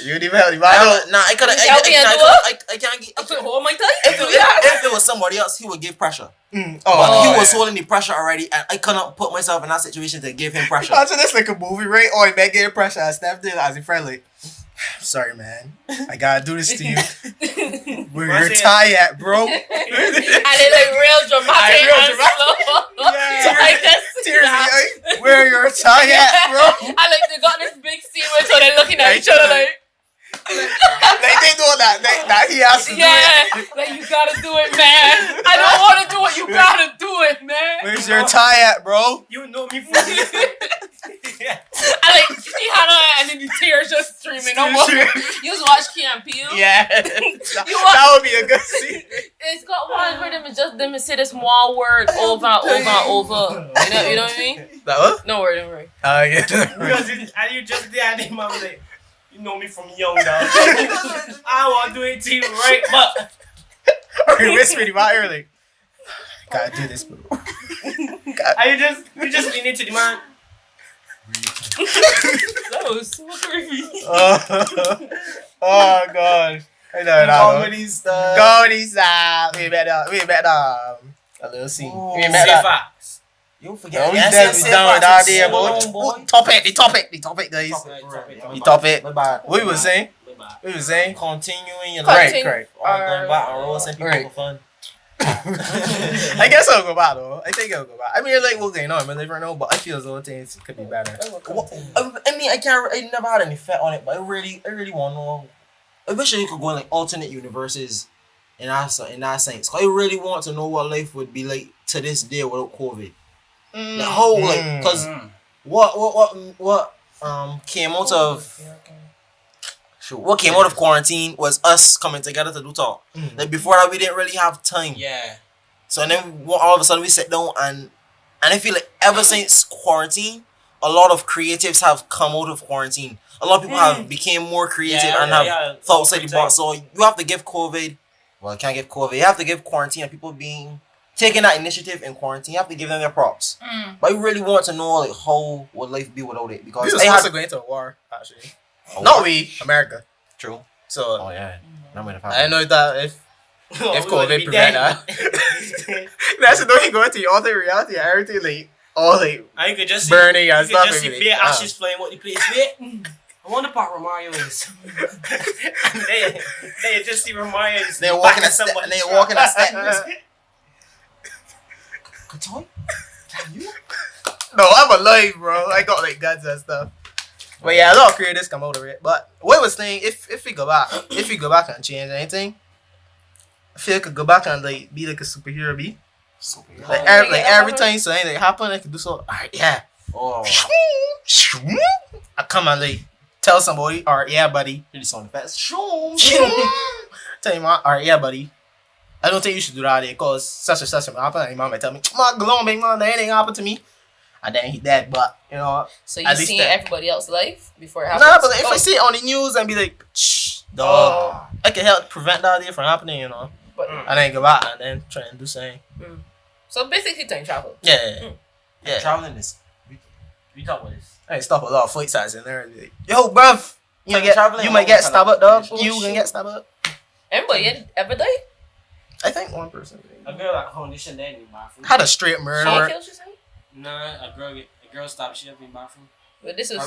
Speaker 3: You didn't help him.
Speaker 2: I can't get.
Speaker 1: I couldn't hold my tie.
Speaker 2: If it was somebody else, he would give pressure. But he was holding the pressure already, and I couldn't put myself in that situation to give him pressure.
Speaker 3: Imagine this like a movie, right? Oh, he may get pressure. I Steph did as a friend, like, sorry, man. I gotta do this to you. Where your tie at, bro?
Speaker 1: And it's like real dramatic. Slow.
Speaker 3: Seriously, where your tie at, bro?
Speaker 1: I like they got this big scene where so they're looking at each other like.
Speaker 3: They doing that he has to do it.
Speaker 1: Like you gotta do it, man. I don't want to do it. You gotta do it, man.
Speaker 3: Where's your tie at, bro?
Speaker 4: You know me from
Speaker 1: I like he had on and then the tears just streaming. You just watch Key and Peele.
Speaker 3: Yeah, that would be a good scene.
Speaker 1: It's got one where them say this small word over and over and over. You know what I mean?
Speaker 3: That what?
Speaker 1: No worry, don't worry.
Speaker 3: Yeah.
Speaker 4: Because you just did and him, I was like, you know me from young, dog. I want to do it to you, right? But
Speaker 3: you whispered him out early. Gotta do this, bro.
Speaker 4: And you just lean into the man.
Speaker 1: That was so creepy.
Speaker 3: Oh god. I know that. Comedy style. We better a little scene. We better.
Speaker 2: You forget.
Speaker 3: We down out there, boy. Topic, guys. The topic. What you was saying?
Speaker 2: Continuing your
Speaker 3: life.
Speaker 2: Right. Going back and roll some people for fun.
Speaker 3: I guess I'll go back though. I think I'll go back. I mean, like what's going on in my life right now, but I feel as though things could be better.
Speaker 2: I mean, I never had any effect on it, but I really want to know. I wish I could go in like alternate universes in that sense. I really want to know what life would be like to this day without COVID. The whole because what came out of what came out of quarantine was us coming together to do talk. Like before that, we didn't really have time.
Speaker 4: Yeah.
Speaker 2: So then all of a sudden we sit down and I feel like ever since quarantine, a lot of creatives have come out of quarantine. A lot of people have became more creative and have thought outside the box. So you have to give COVID. Well, I can't give COVID. You have to give quarantine and people taking that initiative in quarantine. You have to give them their props. But I really want to know like how would life be without it because
Speaker 3: we were supposed to go into a war actually. Not we, America.
Speaker 2: True.
Speaker 3: So
Speaker 2: I
Speaker 3: know that if COVID prevent that. That's the way you go into your alternate reality and everything like all like
Speaker 4: and you could just
Speaker 3: burning and stuff.
Speaker 4: You could just see bare ashes flying what the place with. I wonder what Romario is. And they just see Romario.
Speaker 2: They're walking at somebody. They're walking at step. Cottoy?
Speaker 3: No, I'm alive, bro. I got like guns and stuff. But yeah, a lot of creators come out of it. But what I was saying, if we go back and change anything, I feel I could go back and like be like a superhero, be. Like every time something happen, I could do so. Alright, yeah.
Speaker 2: Oh.
Speaker 3: I come and like tell somebody, alright, yeah, buddy.
Speaker 2: Really sound fast.
Speaker 3: Tell him, alright, yeah, buddy. I don't think you should do that there, cause such and such happen. And your mom might tell me, "Man, go on, big man, that ain't happened to me." And then he dead, but you know.
Speaker 1: So you seen everybody else's life before it happens?
Speaker 3: Nah, but if I see it on the news and be like, shh, dog, I can help prevent that there from happening, you know. But and then go back and then try and do something.
Speaker 1: So basically, time travel.
Speaker 3: Yeah.
Speaker 2: Traveling is.
Speaker 4: We talk about this.
Speaker 3: I stop a lot of fight sides in there. Like, yo, bruv, you might get stabbed up, dog. You gonna get stabbed up.
Speaker 1: Everybody ever die?
Speaker 3: I think one person.
Speaker 4: A girl like conditioned dead in the bathroom.
Speaker 3: Had a straight murder.
Speaker 4: Nah, a girl stopped shit up in the bathroom.
Speaker 1: But this is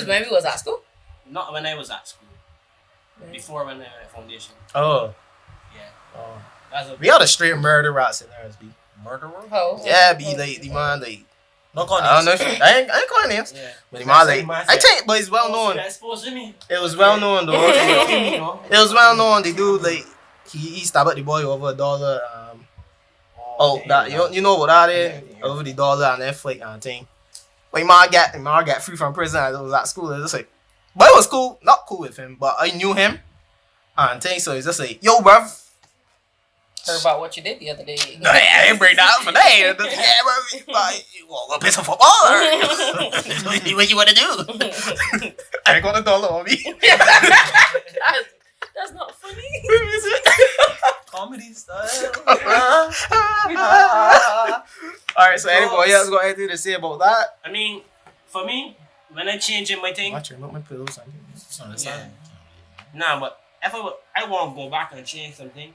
Speaker 1: when we was at school?
Speaker 4: Not when I was at school. Before when I went at foundation.
Speaker 3: Oh.
Speaker 4: Yeah.
Speaker 3: Oh.
Speaker 4: That's
Speaker 3: We are the straight murder rats in ours, B.
Speaker 2: Murderer?
Speaker 1: Oh.
Speaker 3: Yeah, B, like, the man, like...
Speaker 2: Don't call
Speaker 3: I don't know
Speaker 2: names.
Speaker 3: if... I ain't calling names.
Speaker 4: Yeah.
Speaker 3: But the man, like... I think, but it's well known. It was well known, though. It was well known. The dude, like... He stabbed the boy over $1. That you know what that is? Over the dollar and then flick and thing. But my man got free from prison and it was at school. It's just like, but it was cool, not cool with him, but I knew him and thing. So it's just like, yo, bruv.
Speaker 1: Heard about what you did the other day.
Speaker 3: No, I ain't break that up for that. Yeah, bruv. But you want to play some football? What you want to do? I ain't got $1 on me.
Speaker 1: That's not funny.
Speaker 2: Comedy style.
Speaker 3: Alright, so anybody else got anything to say about that?
Speaker 4: I mean, for me, when I change in my thing,
Speaker 3: Watch your my pillows.
Speaker 4: Nah, but if I want to go back and change something,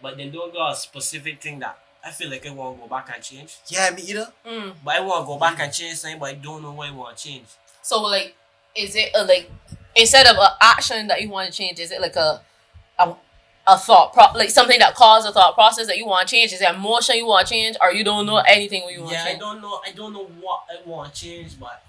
Speaker 4: but then don't got a specific thing that I feel like I want to go back and change.
Speaker 3: Yeah, me either.
Speaker 4: But I want to go back and change something, but I don't know what I want to change.
Speaker 1: So, like, is it instead of an action that you want to change, is it like a thought like something that caused a thought process that you want to change? Is it emotion you want to change, or you don't know anything what you want to change?
Speaker 4: I don't know what I want to change, but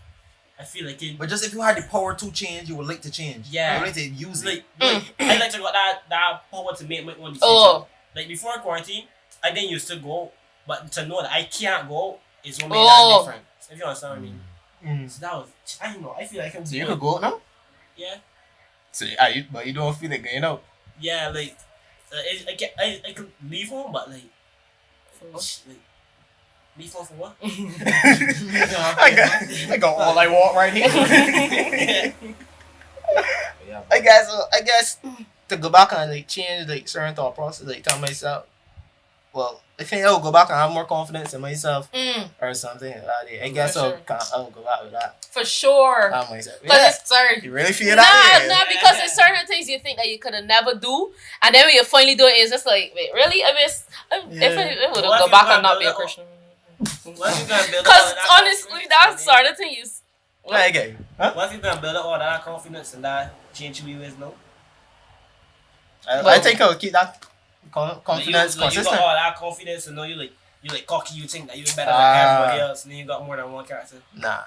Speaker 4: I feel like it.
Speaker 2: But just if you had the power to change, you would like to change.
Speaker 4: Yeah.
Speaker 2: You would like to use it.
Speaker 4: I like to got that power to make my own decision.
Speaker 1: Oh.
Speaker 4: Like before quarantine, I didn't used to go, but to know that I can't go is what made that different. If you understand what I mean. So that was, I don't know, I feel like I'm
Speaker 3: So you could go out now?
Speaker 4: Yeah.
Speaker 3: So but you don't feel like going out?
Speaker 4: Yeah, like I could leave home, but like leave home for what?
Speaker 3: I got all I want right here. I guess to go back and like change like certain thought process, like tell myself, well, I think I'll go back and have more confidence in myself or something like that. I guess I'll go back with that.
Speaker 1: For sure.
Speaker 3: Myself.
Speaker 1: Because it's
Speaker 3: you really feel that?
Speaker 1: Nah, because there's certain things you think that you could have never do, and then when you finally do it, it's just like, wait, really? If I would have go back and not be a Christian. Because honestly, that's sort of thing you.
Speaker 3: What if
Speaker 4: you can build up all that confidence and that change who you is now?
Speaker 3: I think I'll keep that confidence consistent.
Speaker 4: You got all that confidence and now you like cocky, you think that you're better than everybody else, and then you got more than one character.
Speaker 3: Nah.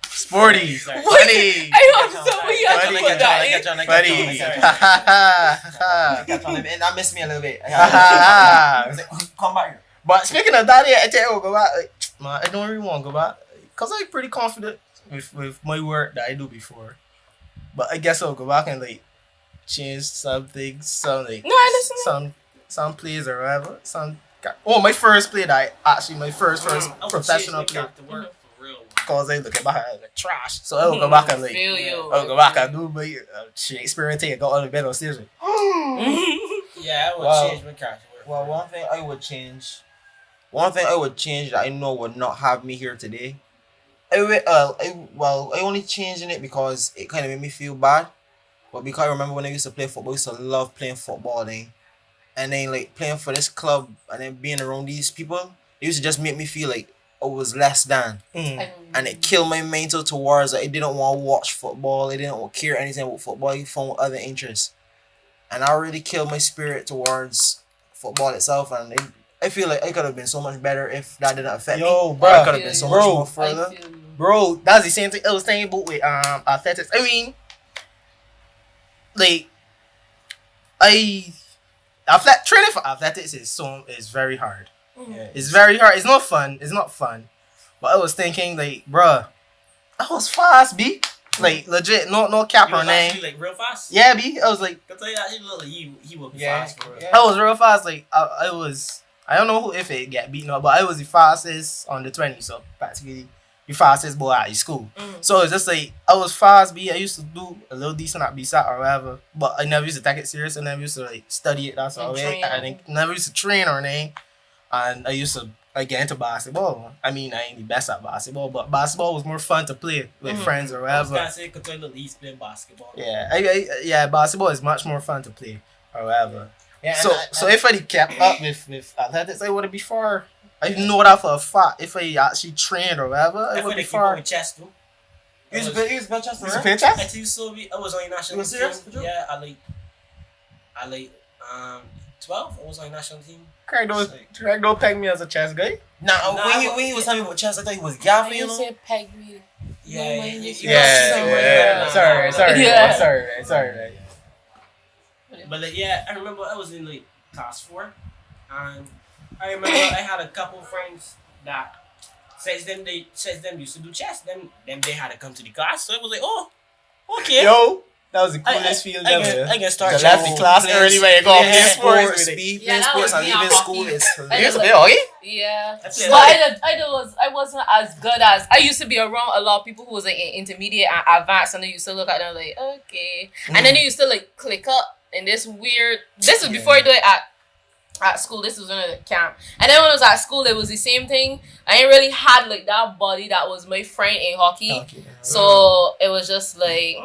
Speaker 3: Sporty.
Speaker 1: What?
Speaker 3: Funny.
Speaker 1: I hope somebody has to put that in.
Speaker 3: Funny.
Speaker 2: And that missed me a little bit. Come back here.
Speaker 3: But speaking of that, I think I'll go back. Like, man, I don't really want to go back because I'm pretty confident with my work that I do before. But I guess I'll go back and like change something, some plays or whatever. My first play that my first professional play. Because I look at back at like trash, so I'll go back and like I'll go back and do my experience. I got on the bed on stage.
Speaker 4: Yeah, I would change my character.
Speaker 2: Well, one thing I would change that I know would not have me here today. I only changing it because it kind of made me feel bad. But because I remember when I used to play football, I used to love playing football then. And then like playing for this club and then being around these people, it used to just make me feel like I was less than. And it killed my mental towards I didn't want to watch football. I didn't care anything about football. I found other interests. And I really killed my spirit towards football itself. And I feel like I could have been so much better if that didn't affect me.
Speaker 3: Bro,
Speaker 2: I could have been so much more further.
Speaker 3: Bro, that's the same thing I was saying about with athletics. I mean, like, training for athletics is very hard. Yeah. It's very hard. It's not fun. But I was thinking, like, bruh, I was fast, B. Like, legit, no cap or name.
Speaker 4: Like, real fast?
Speaker 3: Yeah, B. I was like...
Speaker 4: I tell you that, he will be fast for real.
Speaker 3: I was real fast. Like, I don't know if it get beaten up, but I was the fastest on the 20, so practically the fastest boy at school. So it's just like, I was fast, B. I used to do a little decent at BSAT or whatever, but I never used to take it serious. I never used to, like, study it, that's all. I never used to train or anything. And I used to get into basketball. I mean, I ain't the best at basketball, but basketball was more fun to play with friends or whatever.
Speaker 4: I was going to say, Cottoy at least play basketball.
Speaker 3: Yeah, basketball is much more fun to play or whatever. Yeah, so if I kept up with athletics, I would have been far I know that for a fact. If I actually trained or whatever, it would be far.
Speaker 4: With chess too.
Speaker 2: You used to play chess?
Speaker 3: You used to play chess?
Speaker 4: I think so. I was on the national team.
Speaker 2: Serious?
Speaker 4: Yeah, I like 12. I was on the national team.
Speaker 3: Kraigg don't peg me as a chess guy.
Speaker 2: When he was telling me about chess, I thought he was gaffing, you know?
Speaker 1: You said peg me.
Speaker 3: Yeah. Sorry, man.
Speaker 4: But I remember I was in like class 4, and I remember I had a couple friends that since them used to do chess. Then they had to come to the class, so it was like, oh, okay.
Speaker 3: Yo, that was the coolest feeling ever.
Speaker 4: I can start.
Speaker 3: You left the class early when you go play sports.
Speaker 2: Playing sports and leaving school is
Speaker 1: Yeah, but I wasn't as good as I used to be around a lot of people who was like in intermediate and advanced, and they used to look at them like okay, and then they used to like click up in this weird. This was before I do it at school. This was in the camp, and then when I was at school, it was the same thing. I ain't really had like that body that was my friend in hockey, so it was just like.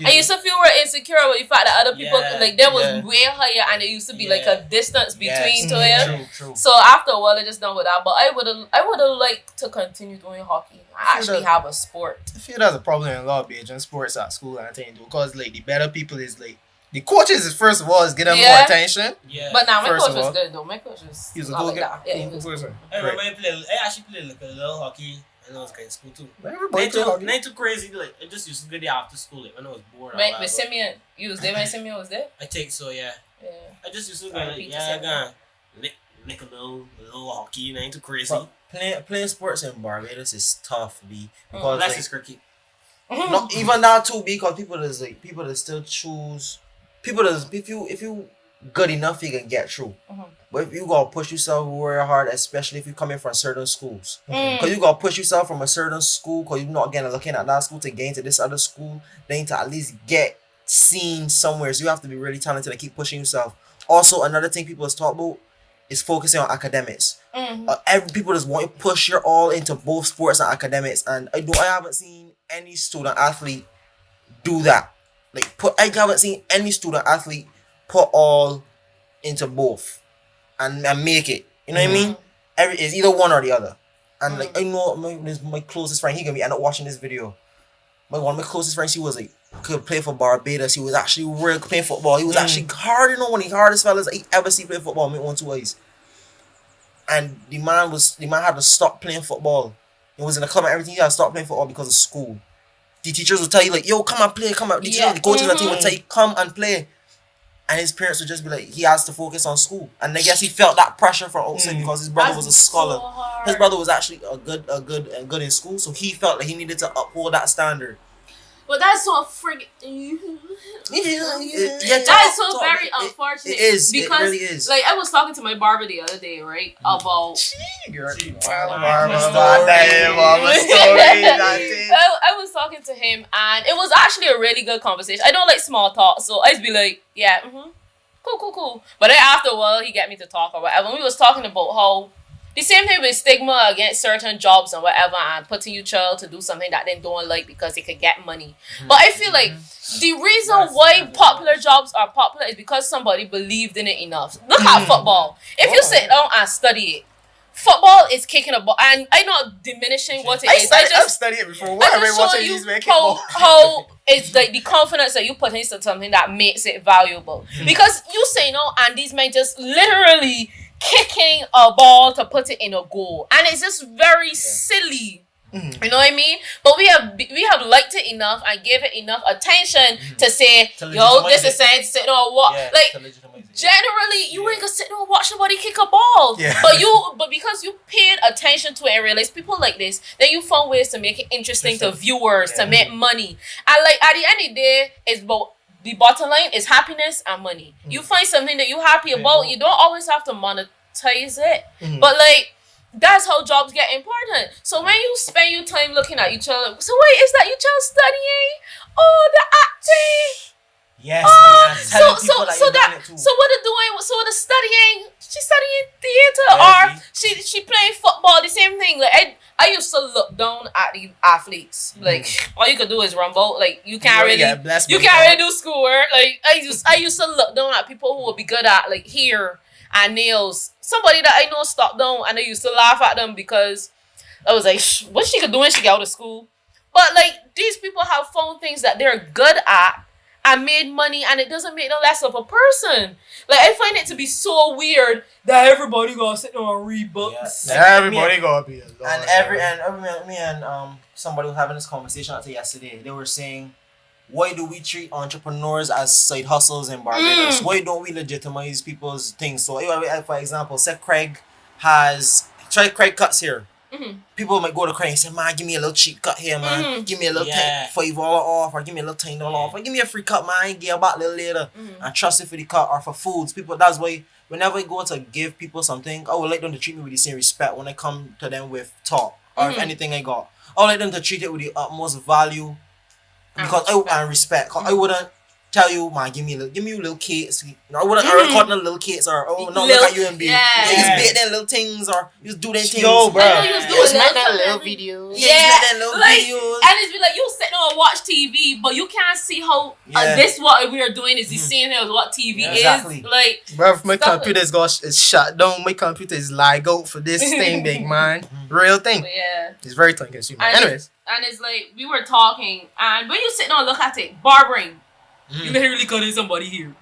Speaker 1: I used to feel real insecure with the fact that other people like there was way higher and there used to be like a distance between two of them.
Speaker 2: True.
Speaker 1: So after a while I just done with that. But I would have liked to continue doing hockey. I actually have a sport.
Speaker 3: I feel that's a problem in a lot of Beijing sports at school and thing because like the better people is like the coaches is first of all is getting more attention.
Speaker 4: Yeah.
Speaker 1: But now my coach was good though. My coach was
Speaker 3: he was a
Speaker 1: good
Speaker 3: good guy.
Speaker 1: Yeah, he was good.
Speaker 4: I remember I actually played like a little hockey. And I was going to school too. Not too crazy. Like I just used to go there after school, like when I was bored.
Speaker 1: But Simeon, you was there when Simeon was there?
Speaker 4: I think so, yeah. I just used to go lick a little hockey. Not too crazy.
Speaker 2: Playing sports in Barbados is tough, B.
Speaker 4: Because unless it's cricket.
Speaker 2: Not even that too, because people that still choose. People that if you good enough, you can get through. But if you gotta push yourself very hard, especially if you're coming from certain schools, because you gotta push yourself from a certain school, because you're not getting looking at that school to gain to this other school, then to at least get seen somewhere. So you have to be really talented and keep pushing yourself. Also, another thing people is talk about is focusing on academics. People just want to push your all into both sports and academics, and I haven't seen any student athlete do that. I haven't seen any student athlete put all into both. And make it. You know what I mean? It's either one or the other. And like I know my closest friend, he gonna be end up watching this video. One of my closest friends, he was like could play for Barbados. He was actually real playing football. He was actually hard, one of the hardest fellas I ever see play football with 1 2 eyes. And the man had to stop playing football. He was in the club and everything, he had to stop playing football because of school. The teachers would tell you like, yo, come and play, come and the coaches and team would tell you, come and play. And his parents would just be like, he has to focus on school. And I guess he felt that pressure from outside because his brother was a scholar.
Speaker 1: So
Speaker 2: his brother was actually good in school, so he felt like he needed to uphold that standard.
Speaker 1: But that's so friggin' that is so very unfortunate.
Speaker 2: It is.
Speaker 1: Because
Speaker 2: it really is.
Speaker 1: like I was talking to my barber the other day, right? About I was talking to him and it was actually a really good conversation. I don't like small talk, so I just be like, cool. But then after a while he get me to talk or whatever. And we was talking about how the same thing with stigma against certain jobs and whatever, and putting your child to do something that they don't like because they could get money. But I feel like the reason why popular jobs are popular is because somebody believed in it enough. Look at football. If you sit down and study it, football is kicking a ball, and I'm not diminishing what it is.
Speaker 3: I've studied it before. Why am I watching these men kick ball?
Speaker 1: How it's like the confidence that you put into something that makes it valuable. Because you say no, and these men just literally kicking a ball to put it in a goal, and it's just very silly. You know what I mean? But we have liked it enough and gave it enough attention to say, yo, this is saying sit down and watch. Generally, you ain't gonna sit down and watch somebody kick a ball. But because you paid attention to it and realized people like this, then you found ways to make it interesting to viewers to make money. And like at the end of the day, it's about the bottom line is happiness and money. You find something that you're happy about, you don't always have to monetize it. But like that's how jobs get important. So when you spend your time looking at each other, so wait, is that your child studying? Oh, the acting.
Speaker 2: Yes.
Speaker 1: So what they're doing? So the studying. She's studying theater, or she playing football. The same thing. Like I used to look down at the athletes. Like all you could do is run boat. Like you can't really do schoolwork. Like I used to look down at people who would be good at like here. and nails. Somebody that I know stopped down, and I used to laugh at them because I was like, what she could do when she get out of school? But like, these people have found things that they're good at and made money, and it doesn't make them less of a person. Like, I find it to be so weird that everybody gotta sit down and read books.
Speaker 3: Yeah. Everybody gotta be alone.
Speaker 2: And me and somebody was having this conversation out yesterday. They were saying, why do we treat entrepreneurs as side hustles in Barbados? Why don't we legitimize people's things? So, for example, say Kraigg cuts here. Mm-hmm. People might go to Kraigg and say, man, give me a little cheap cut here, man. Give me a little $5 off, or give me a little $10 off, or give me a free cut, man. Give you back a little later. And trust it for the cut or for foods. People, that's why whenever I go to give people something, I would like them to treat me with the same respect when I come to them with talk or if anything I got. I would like them to treat it with the utmost value because and respect. I wouldn't tell you, man, give me a little cakes. I wouldn't record the little cakes or not look at you and be you just bake them little things or you just do them things.
Speaker 3: Yo, bro.
Speaker 2: Just make that little videos.
Speaker 1: Just make that little videos. And it's be like you sit down and watch TV, but you can't see how this what we are doing is the same as what TV is. Like,
Speaker 3: bro, if my computer is shut down, my computer is lag out for this thing, big man. Real thing.
Speaker 1: Yeah.
Speaker 3: It's very time consuming. Anyways.
Speaker 1: And it's like we were talking, and when you sit down and look at it, barbering. You literally cutting somebody here.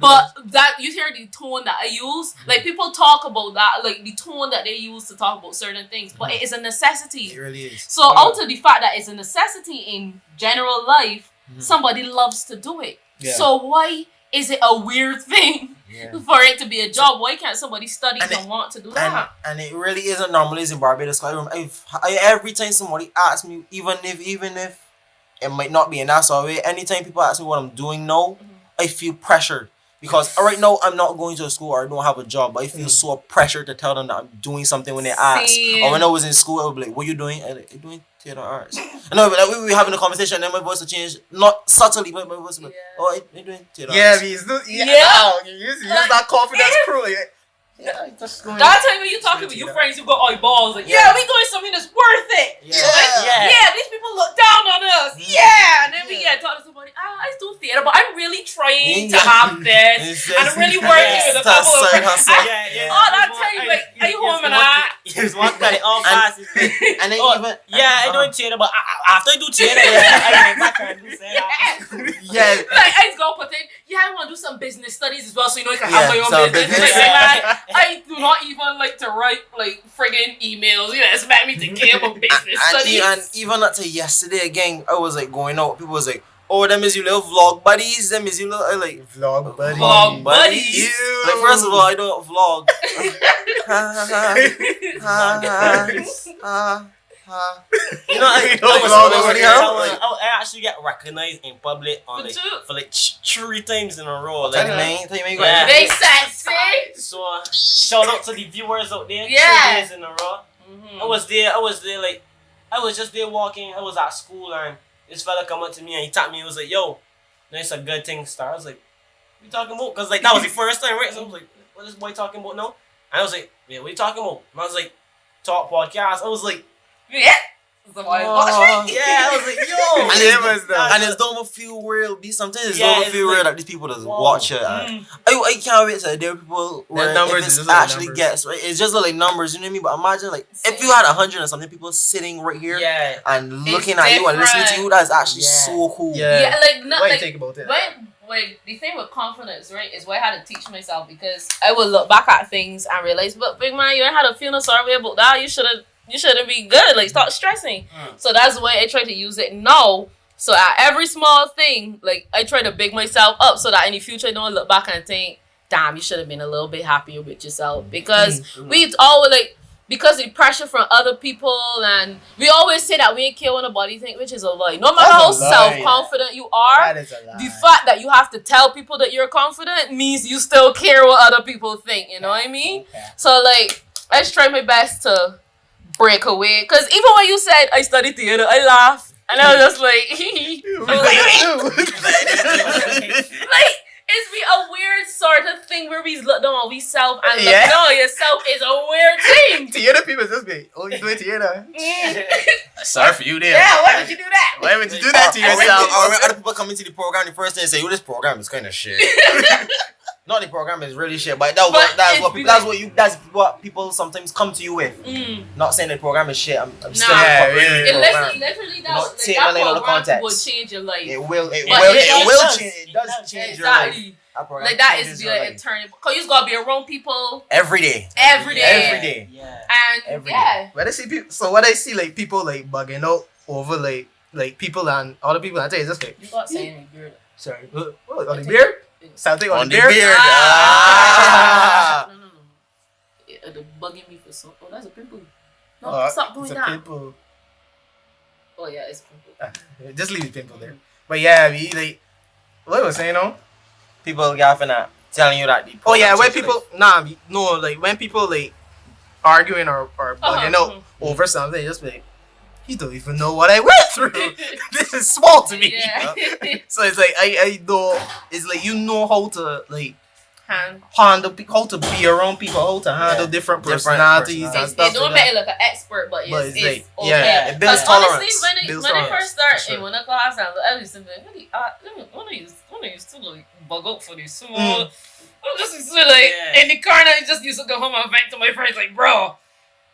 Speaker 1: But that you hear the tone that I use, like people talk about that, like the tone that they use to talk about certain things, but it is a necessity.
Speaker 2: It really is.
Speaker 1: So out of the fact that it's a necessity in general life, somebody loves to do it. Yeah. So why is it a weird thing for it to be a job? Why can't somebody study and want to do that?
Speaker 2: And it really isn't normally in Barbados. Every time somebody asks me, even if it might not be in that sort of way. Anytime people ask me what I'm doing now, I feel pressured. Because right now, I'm not going to school or I don't have a job. But I feel so pressured to tell them that I'm doing something when they ask. Or when I was in school, I would be like, what are you doing? I'm like, I'm doing theater arts. I know, but like, we were having a conversation and then my voice would change. Not subtly, but my voice would be like, oh, I'm doing theater arts.
Speaker 3: Yeah, you use that confidence cruelly.
Speaker 1: That time when you talking with your friends, you go eyeballs like, we doing something that's worth it. These people look down on us. And then we talk to somebody. I do theater, but I'm really trying to have this, and I'm really working with a couple of friends. That time, like, are you home and
Speaker 4: here's one cut it all fast.
Speaker 2: And then even
Speaker 4: I doing theater, but after I do theater, I back and do
Speaker 1: like I just go put in. I want to do some business studies as well, so you know I can have my own business. I do not even like to write like friggin' emails. You expect me to care about business studies.
Speaker 2: And even up to yesterday again, I was like going out. People was like, oh, them is your little vlog buddies. Them is your little like
Speaker 3: vlog buddies.
Speaker 1: Vlog buddies.
Speaker 2: Like first of all, I don't vlog.
Speaker 4: You know, I actually get recognized in public on for like 3 times in a row. Like,
Speaker 1: they sexy.
Speaker 4: So shout out to the viewers out there. 3 days in a row. I was there like I was just there walking. I was at school and this fella come up to me and he tapped me. He was like, "Yo, that's a good thing, Star." I was like, "What you talking about?" Because like that was the first time, right? So I was like, "What is this boy talking about now?" And I was like, "Yeah, what are you talking about?" And I was like, "Talk podcast." I was like,
Speaker 1: "Yeah." I
Speaker 2: was like, yo, and it's don't feel real. Sometimes it's don't feel real that these people just watch it. I can't wait till there are people where numbers it actually gets right. It's just like numbers, you know what I mean? But imagine like if you had 100 or something people sitting right here and looking at you and listening to you, that's actually so cool.
Speaker 1: Like not
Speaker 3: what
Speaker 1: like
Speaker 3: do you think about it?
Speaker 1: Like the thing with confidence, right, is what I had to teach myself because I would look back at things and realize, but big man, you ain't had a feeling sorry about that. You shouldn't be good. Like, stop stressing. So that's the way I try to use it now. So at every small thing, like, I try to big myself up so that in the future I don't look back and think, damn, you should have been a little bit happier with yourself. Because we always, like, because the pressure from other people, and we always say that we ain't care what nobody think, which is a lie. No matter how self-confident you are, the fact that you have to tell people that you're confident means you still care what other people think. You know what I mean? So, like, I just try my best to break away, because even when you said I studied theater, I laughed and I was just like, like it's be a weird sort of thing where we look down on we self and look down on yourself is a weird thing.
Speaker 3: Theater people just be, oh, you doing theater?
Speaker 2: Sorry for you there.
Speaker 1: Yeah, why would you do that?
Speaker 3: Why would you do that to yourself?
Speaker 2: Or when other people come into the program the first day and say, yo, this program is kind of shit. Not the program is really shit, but that's what people sometimes come to you with. Not saying the program is shit. I'm still
Speaker 1: literally that program will change your life.
Speaker 2: It will change. It does change your life.
Speaker 1: Like that is the eternal. Cause you just gotta be around people
Speaker 2: every day.
Speaker 1: Yeah. And
Speaker 2: every day.
Speaker 3: When I see people, so when I see like people like bugging out over like people and other people, I tell you just like
Speaker 1: you got saying beard.
Speaker 3: Sorry, what on the beard? Something on the beard.
Speaker 1: No. They're bugging me for so. Oh, that's a pimple. No, stop doing that. Pimple. Oh yeah, it's a pimple.
Speaker 3: Just leave the pimple there. But yeah, we like what was I saying on?
Speaker 2: People gaffing at telling you that.
Speaker 3: When people like when people like arguing or bugging out over something, just like you don't even know what I went through. This is small to me.
Speaker 1: Yeah.
Speaker 3: So it's like I know it's like you know how to like handle how to be around people, how to handle different personalities and stuff.
Speaker 1: They don't make it like an expert, but it's like
Speaker 3: okay.
Speaker 2: It builds tolerance.
Speaker 1: Honestly, when I first started in one class, I was thinking, when I used to like bug out for this small, I'm just in the car and I just used to go home and vent to my friends like, bro,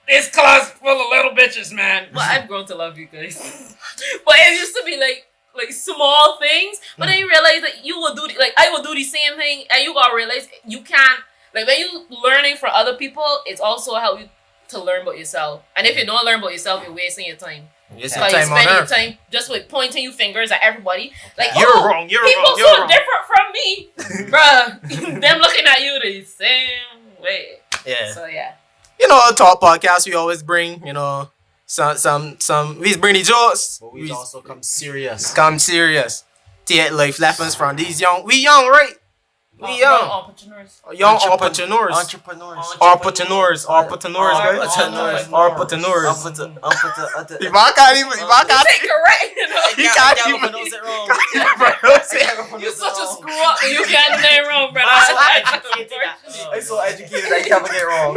Speaker 1: this class full of little bitches, man. But I've grown to love you guys. But it used to be like small things, but then you realize that you will do I will do the same thing, and you gotta realize you can't when you learning from other people, it's also help you to learn about yourself. And if you don't learn about yourself, you're wasting your time. You're spending your time just with pointing your fingers at everybody. Like
Speaker 3: you're wrong.
Speaker 1: People so different from me, bruh. Them looking at you the same way.
Speaker 3: Yeah.
Speaker 1: So yeah.
Speaker 3: You know, Talk podcast we always bring, some we bring the jokes.
Speaker 2: But we also come serious.
Speaker 3: Take life lessons from these young. We young, right? We young.
Speaker 1: Entrepreneurs.
Speaker 3: Young entrepreneurs. Entrepreneurs, guys. If I can't even.
Speaker 1: Take it right.
Speaker 3: He can't even
Speaker 2: pronounce it wrong.
Speaker 1: You're such a screw up. You can't name wrong, brother.
Speaker 2: I'm so educated. I can't get wrong.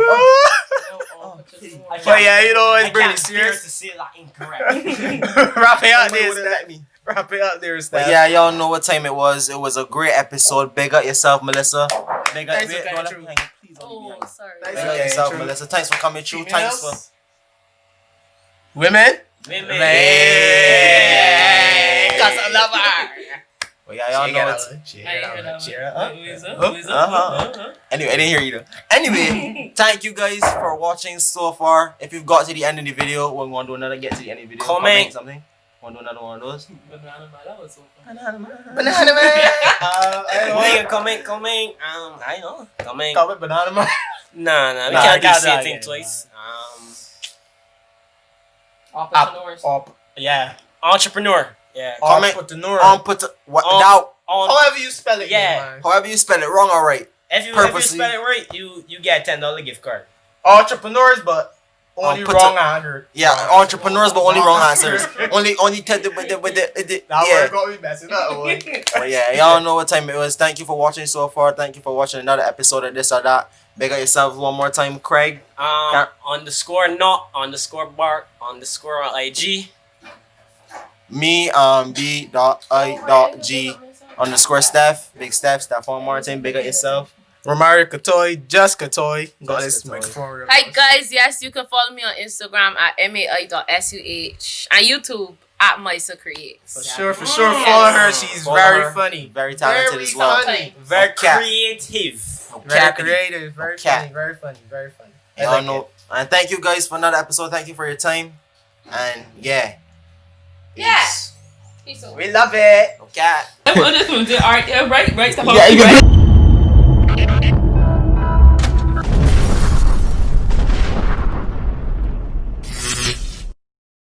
Speaker 3: But yeah, it's pretty
Speaker 4: serious
Speaker 3: serious.
Speaker 4: to say that incorrect.
Speaker 3: Wrap it out there, Wrap it up there, Steph.
Speaker 2: But yeah, y'all know what time it was. It was a great episode. Big up yourself, Melissa. Big up
Speaker 1: Sorry.
Speaker 2: Big up yourself, Melissa. Thanks for coming through. Thanks for
Speaker 3: women.
Speaker 2: Cause I love her. Well, yeah, y'all know it. Anyway, I didn't hear you though. Anyway, thank you guys for watching so far. If you've got to the end of the video, we're going to do another get to the end of the video.
Speaker 4: Comment
Speaker 2: something. Want to do another one of those?
Speaker 1: Banana man, that was so fun.
Speaker 3: Banana man.
Speaker 4: Comment. I know.
Speaker 3: Comment banana man.
Speaker 4: Nah. We can't do the same thing twice.
Speaker 1: Entrepreneurs.
Speaker 4: Entrepreneur. Yeah.
Speaker 3: Entrepreneur.
Speaker 2: However you spell it.
Speaker 4: Yeah.
Speaker 2: However you spell it, wrong or right.
Speaker 4: If you spell it right, you get a $10 gift card.
Speaker 3: Entrepreneurs, but only wrong answer.
Speaker 2: Yeah, entrepreneurs, but only wrong answers. only with the
Speaker 3: That got me messing up.
Speaker 2: But yeah, y'all know what time it was. Thank you for watching so far. Thank you for watching another episode of this or that. Big up yourself one more time, Kraigg.
Speaker 4: _Bart _ IG.
Speaker 2: Me B.I.G _ Steph. Big Steph, Stephon Martin. Big up yourself.
Speaker 3: Romario Cottoy, just Cottoy.
Speaker 1: Hi guys, yes, you can follow me on Instagram at mai.suh and YouTube at MAISUH CREATES.
Speaker 3: For sure. Follow her. She's very funny.
Speaker 2: Very talented as well.
Speaker 4: Very creative.
Speaker 3: Very creative. Very funny.
Speaker 2: Y'all know. And thank you guys for another episode. Thank you for your time. And yeah.
Speaker 1: Peace.
Speaker 3: We love it.
Speaker 2: Okay.
Speaker 1: Right.